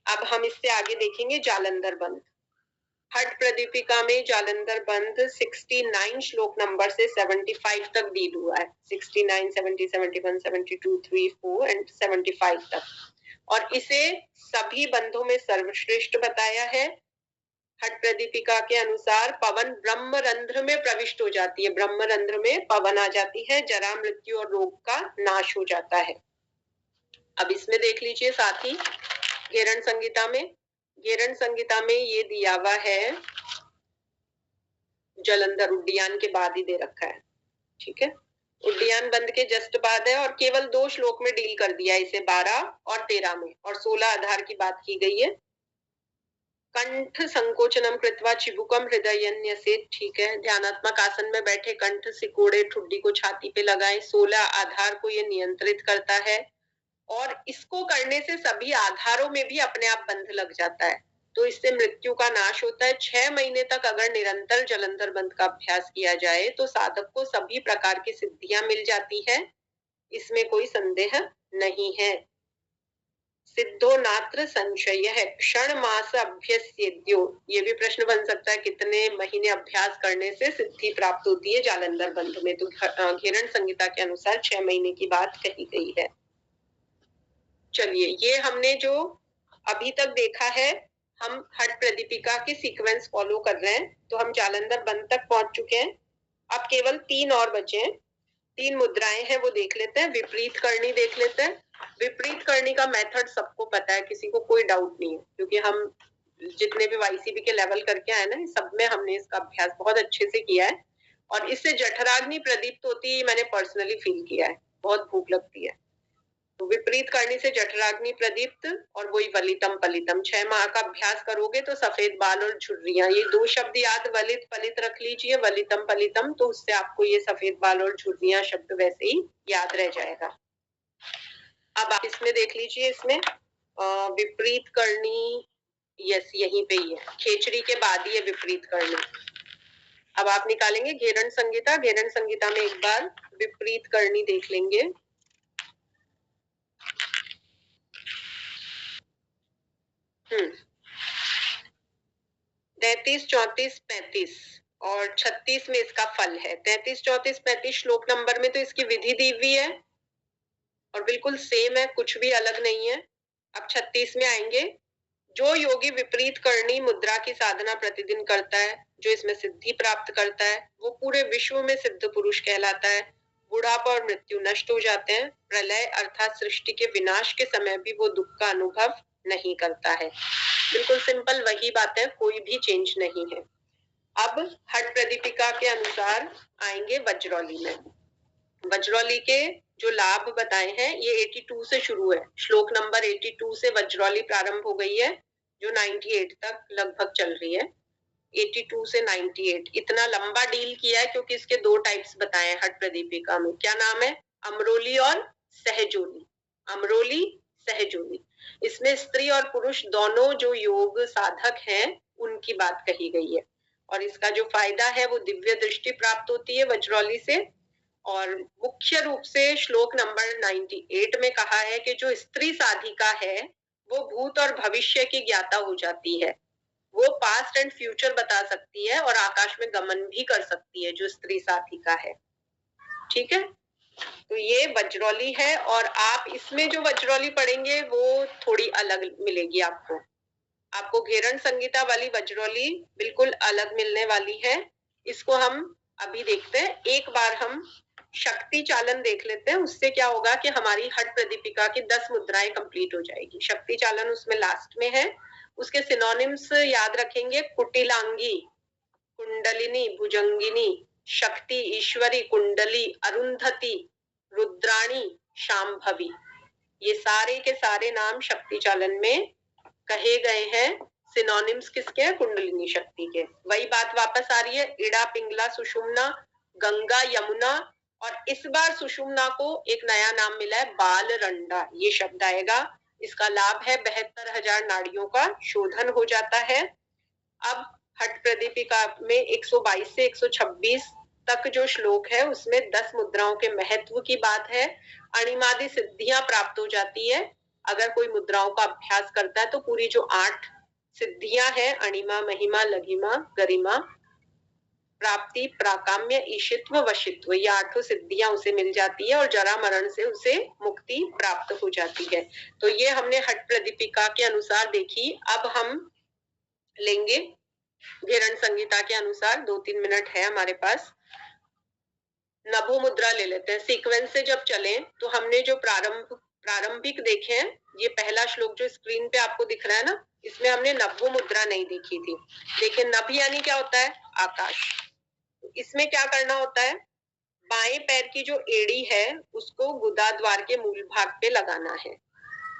अब हम इससे आगे देखेंगे जालंधर बंध। हट प्रदीपिका में जालंधर बंध 69 श्लोक नंबर से 75 तक डील हुआ है। 69, 70, 71, 72, 3, 4 एंड 75 तक, और इसे सभी बंधों में सर्वश्रेष्ठ बताया है। हट प्रदीपिका के अनुसार पवन ब्रह्मरंध्र में प्रविष्ट हो जाती है, ब्रह्मरंध्र में पवन आ जाती है, जरा मृत्यु और रोग का नाश हो जाता है। अब इसमें देख लीजिए साथ ही घेरण संहिता में, घेरण संहिता में ये दिया हुआ है, जलंधर उड्डयन के बाद ही दे रखा है, ठीक है, उड्डयन बंद के जस्ट बाद है और केवल 2 श्लोक में डील कर दिया इसे, 12 और 13 में, और 16 आधार की बात की गई है। कंठ संकोचनम कृत्वा चिबुकम हृदयन्य से, ठीक है, ध्यानात्मक आसन में बैठे कंठ सिकोड़े ठुड्डी को छाती पे लगाएं, 16 आधार को ये नियंत्रित करता है और इसको करने से सभी आधारों में भी अपने आप बंध लग जाता है, तो इससे मृत्यु का नाश होता है। 6 महीने तक अगर निरंतर जलंधर बंध का अभ्यास किया जाए तो साधक को सभी प्रकार की सिद्धियां मिल जाती है, इसमें कोई संदेह नहीं है। सिद्धो नात्र संशय है, क्षण मास अभ्यस्येद्यो, ये भी प्रश्न बन सकता है कितने महीने अभ्यास करने से सिद्धि प्राप्त होती है जालंधर बंध में, तो घेरण संहिता के अनुसार 6 महीने की बात कही गई है। चलिए, ये हमने जो अभी तक देखा है, हम हट प्रदीपिका की सीक्वेंस फॉलो कर रहे हैं, तो हम जालंधर बंध तक पहुंच चुके हैं। अब केवल 3 और बचे हैं, 3 मुद्राएं हैं वो देख लेते हैं। विपरीत करनी देख लेते हैं। विपरीत करनी का मेथड सबको पता है, किसी को कोई डाउट नहीं है, क्योंकि हम जितने भी वाईसीबी के लेवल करके आए ना, सब में हमने इसका अभ्यास बहुत अच्छे से किया है और इससे जठराग्नि प्रदीप्त होती है, मैंने पर्सनली फील किया है, बहुत भूख लगती है। तो विपरीत करनी से जठराग्नि प्रदीप्त और वही वलितम पलितम, 6 माह का अभ्यास करोगे तो सफेद बाल और झुर्रियां, ये 2 शब्द याद वलित पलित रख लीजिए, वलितम पलितम, तो उससे आपको ये सफेद बाल और झुर्रियां शब्द वैसे ही याद रह जाएगा। अब आप इसमें देख लीजिए, इसमें विपरीत करनी, यस यहीं पे ही है, खेचड़ी के बाद ही है विपरीत करनी। अब आप निकालेंगे घेरण संहिता, घेरण संहिता में एक बार विपरीत करनी देख लेंगे। हम्म, 33, 34, 35 और 36 में इसका फल है। 33, 34, 35 श्लोक नंबर में तो इसकी विधि दी हुई है और बिल्कुल सेम है, कुछ भी अलग नहीं है। अब 36 में आएंगे। जो योगी विपरीत करनी मुद्रा की साधना प्रतिदिन करता है, जो इसमें सिद्धि प्राप्त करता है, वो पूरे विश्व में सिद्ध पुरुष कहलाता है। बुढ़ापा और मृत्यु नष्ट हो जाते हैं। प्रलय अर्थात सृष्टि के विनाश के समय भी वो दुख का अनुभव नहीं करता है। बिल्कुल सिंपल वही बात है, कोई भी चेंज नहीं है। अब हट प्रदीपिका के अनुसार आएंगे वज्रौली में। वज्रौली के जो लाभ बताए हैं ये 82 से शुरू है, श्लोक नंबर 82 से वज्रौली प्रारंभ हो गई है, जो 98 तक लगभग चल रही है। 82 से 98 इतना लंबा डील किया है क्योंकि इसके 2 टाइप्स बताए हैं हट प्रदीपिका में। क्या नाम है? अमरोली और सहजोली। अमरोली, सहजोली। इसमें स्त्री और पुरुष दोनों जो योग साधक हैं उनकी बात कही गई है और इसका जो फायदा है वो दिव्य दृष्टि प्राप्त होती है वज्रौली से। और मुख्य रूप से श्लोक नंबर 98 में कहा है कि जो स्त्री साधिका है वो भूत और भविष्य की ज्ञाता हो जाती है, वो पास्ट एंड फ्यूचर बता सकती है और आकाश में गमन भी कर सकती है जो स्त्री साधिका है। ठीक है, तो ये वज्रौली है और आप इसमें जो वज्रौली पढ़ेंगे वो थोड़ी अलग मिलेगी आपको। आपको घेरण संहिता वाली वज्रौली बिल्कुल अलग मिलने वाली है। इसको हम अभी देखते हैं। एक बार हम शक्ति चालन देख लेते हैं, उससे क्या होगा कि हमारी हट प्रदीपिका की 10 मुद्राएं कंप्लीट हो जाएगी। शक्ति चालन उसमें लास्ट में है। उसके सिनोनिम्स याद रखेंगे, कुटिलांगी, कुंडलिनी, भुजंगिनी, शक्ति, ईश्वरी, कुंडली, अरुंधति, रुद्राणी, शांभवी, ये सारे के सारे नाम शक्ति चालन में कहे गए हैं। सिनोनिम्स किसके हैं? कुंडलिनी शक्ति के। वही बात वापस आ रही है, इड़ा, पिंगला, सुषुम्ना, गंगा, यमुना, और इस बार सुषुम्ना को एक नया नाम मिला है, बालरंडा, ये शब्द आएगा। इसका लाभ है 72,000 नाड़ियों का शोधन हो जाता है। अब हट प्रदीपिका में 122 से 126 तक जो श्लोक है उसमें 10 मुद्राओं के महत्व की बात है। अणिमादि सिद्धियां प्राप्त हो जाती है अगर कोई मुद्राओं का अभ्यास करता है, तो पूरी जो 8 सिद्धियां हैं, अणिमा, महिमा, लघिमा, गरिमा, प्राप्ति, प्राकाम्य, ईशित्व, वशित्व, ये 8 सिद्धियां उसे मिल जाती है और जरा मरण से उसे मुक्ति प्राप्त हो जाती है। तो ये हमने हट प्रदीपिका के अनुसार देखी। अब हम लेंगे घेरण संहिता के अनुसार 2-3 मिनट है हमारे पास। नभो मुद्रा ले लेते हैं। सीक्वेंस से जब चले तो हमने जो प्रारंभिक देखे हैं, ये पहला श्लोक जो स्क्रीन पे आपको दिख रहा है ना, इसमें हमने नभो मुद्रा नहीं देखी थी। देखिए नभ यानी क्या होता है? आकाश। इसमें क्या करना होता है? बाएं पैर की जो एड़ी है उसको गुदा द्वार के मूल भाग पे लगाना है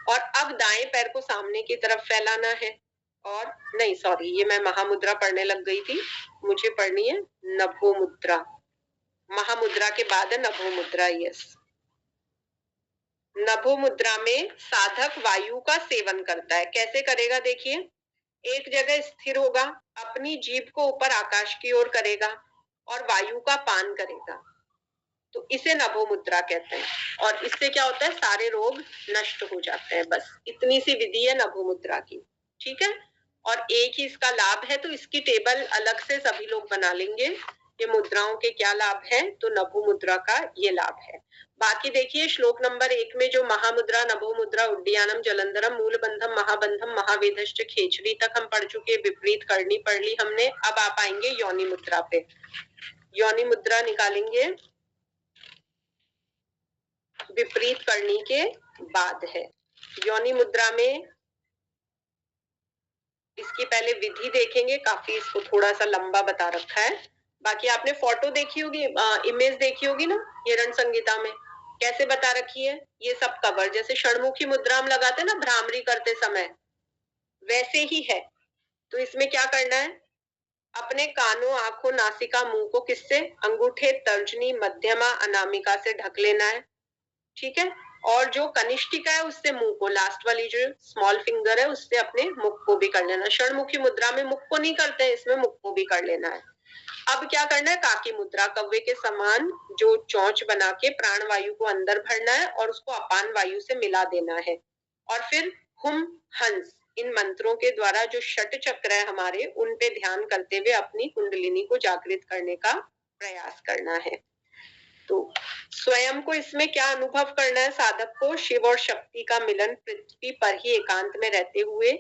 और अब दाएं पैर को सामने की तरफ फैलाना है। और नहीं सॉरी, ये मैं महामुद्रा पढ़ने लग गई थी, मुझे पढ़नी है नभो मुद्रा। महामुद्रा के बाद है नभो मुद्रा। यस, नभो मुद्रा में साधक वायु का सेवन करता है। कैसे करेगा? देखिए, एक जगह स्थिर होगा, अपनी जीभ को ऊपर आकाश की ओर करेगा और वायु का पान करेगा, तो इसे नभो मुद्रा कहते हैं। और इससे क्या होता है? सारे रोग नष्ट हो जाते हैं। बस इतनी सी विधि है नभो मुद्रा की, ठीक है। और एक ही इसका लाभ है, तो इसकी टेबल अलग से सभी लोग बना लेंगे कि मुद्राओं के क्या लाभ है। तो नभो मुद्रा का ये लाभ है। बाकी देखिए श्लोक नंबर 1 में जो महामुद्रा, नभो मुद्रा, उड्डीयानम, जलंधरम, मूलबंधम, महाबंधम, महावेदश्च, खेचरी तक हम पढ़ चुके। विपरीत करनी पढ़ ली हमने। अब आप आएंगे योनि मुद्रा पे। योनि मुद्रा निकालेंगे विपरीत करनी के बाद है। योनि मुद्रा में इसकी पहले विधि देखेंगे, काफी इसको थोड़ा सा लंबा बता रखा है। बाकी आपने फोटो देखी होगी, इमेज देखी होगी ना घेरण संहिता में, कैसे बता रखी है ये सब कवर। जैसे षणमुखी मुद्रा हम लगाते हैं ना भ्रामरी करते समय, वैसे ही है। तो इसमें क्या करना है? अपने कानों, आंखों, नासिका, मुंह को किससे? अंगूठे, तर्जनी, मध्यमा, अनामिका से ढक लेना है, ठीक है। और जो कनिष्ठिका है उससे मुंह को, लास्ट वाली जो स्मॉल फिंगर है उससे अपने मुख को भी कर लेना। षणमुखी मुद्रा में मुख को नहीं करते हैं, इसमें मुख को भी कर लेना है। अब क्या करना है? काकी मुद्रा, कव्वे के समान जो चोंच बना के प्राण वायु को अंदर भरना है और उसको अपान वायु से मिला देना है। और फिर हुम, हंस, इन मंत्रों के द्वारा जो षट चक्र है हमारे, उन पे ध्यान करते हुए अपनी कुंडलिनी को जागृत करने का प्रयास करना है। तो स्वयं को इसमें क्या अनुभव करना है? साधक को शिव और शक्ति का मिलन पृथ्वी पर ही एकांत में रहते हुए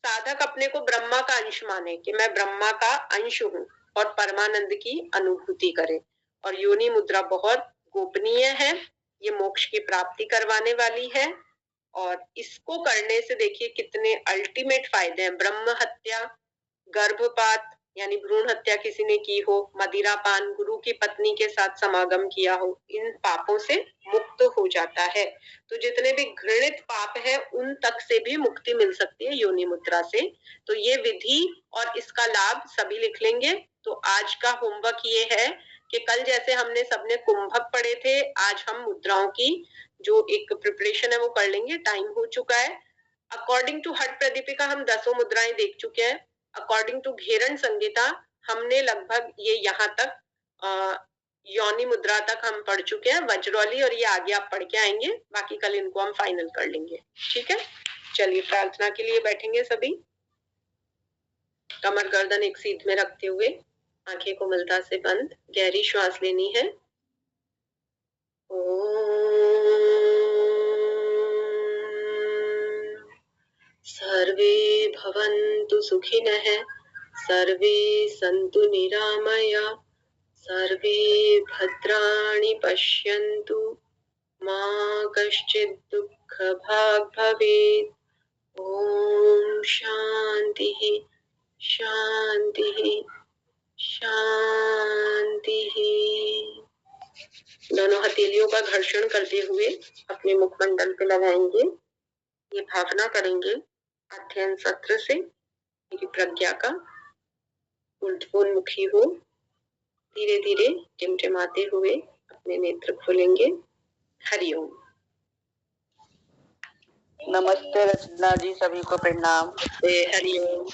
साधक अपने को ब्रह्मा का अंश माने कि मैं ब्रह्मा का अंश हूँ और परमानंद की अनुभूति करे। और योनि मुद्रा बहुत गोपनीय है, ये मोक्ष की प्राप्ति करवाने वाली है। और इसको करने से देखिए कितने अल्टीमेट फायदे हैं। ब्रह्म हत्या, गर्भपात यानी भ्रूण हत्या किसी ने की हो, मदिरापान, गुरु की पत्नी के साथ समागम किया हो, इन पापों से मुक्त हो जाता है। तो जितने भी घृणित पाप है उन तक से भी मुक्ति मिल सकती है योनि मुद्रा से। तो ये विधि और इसका लाभ सभी लिख लेंगे। तो आज का होमवर्क ये है कि कल जैसे हमने सबने कुंभक पढ़े थे, आज हम मुद्राओं की जो एक प्रिपरेशन है वो कर लेंगे। टाइम हो चुका है। अकॉर्डिंग टू हट प्रदीपिका हम 10 मुद्राएं देख चुके हैं। अकॉर्डिंग टू घेरण संहिता हमने लगभग ये यहाँ तक योनि मुद्रा तक हम पढ़ चुके हैं। वज्रौली और ये आगे आप पढ़ के आएंगे, बाकी कल इनको हम फाइनल कर लेंगे, ठीक है। चलिए प्रार्थना के लिए बैठेंगे सभी। कमर गर्दन एक सीध में रखते हुए, आंखें कोमलता से बंद, गहरी श्वास लेनी है। सर्वे भवन्तु सुखिनः, सर्वे सन्तु निरामया, सर्वे भद्राणि पश्यन्तु, मा कश्चित् दुःखभाग् भवेत्। ओम शांतिः शांतिः शांतिः। दोनों हथेलियों का घर्षण करते हुए अपने मुखमंडल पे लगाएंगे। ये भावना करेंगे अध्ययन सत्र से मेरी प्रज्ञा का ऊर्ध्वोन्मुखी हो। धीरे धीरे टिमटिमाते हुए अपने नेत्र खोलेंगे। हरिओम। नमस्ते रचना जी, सभी को प्रणाम। हरिओम।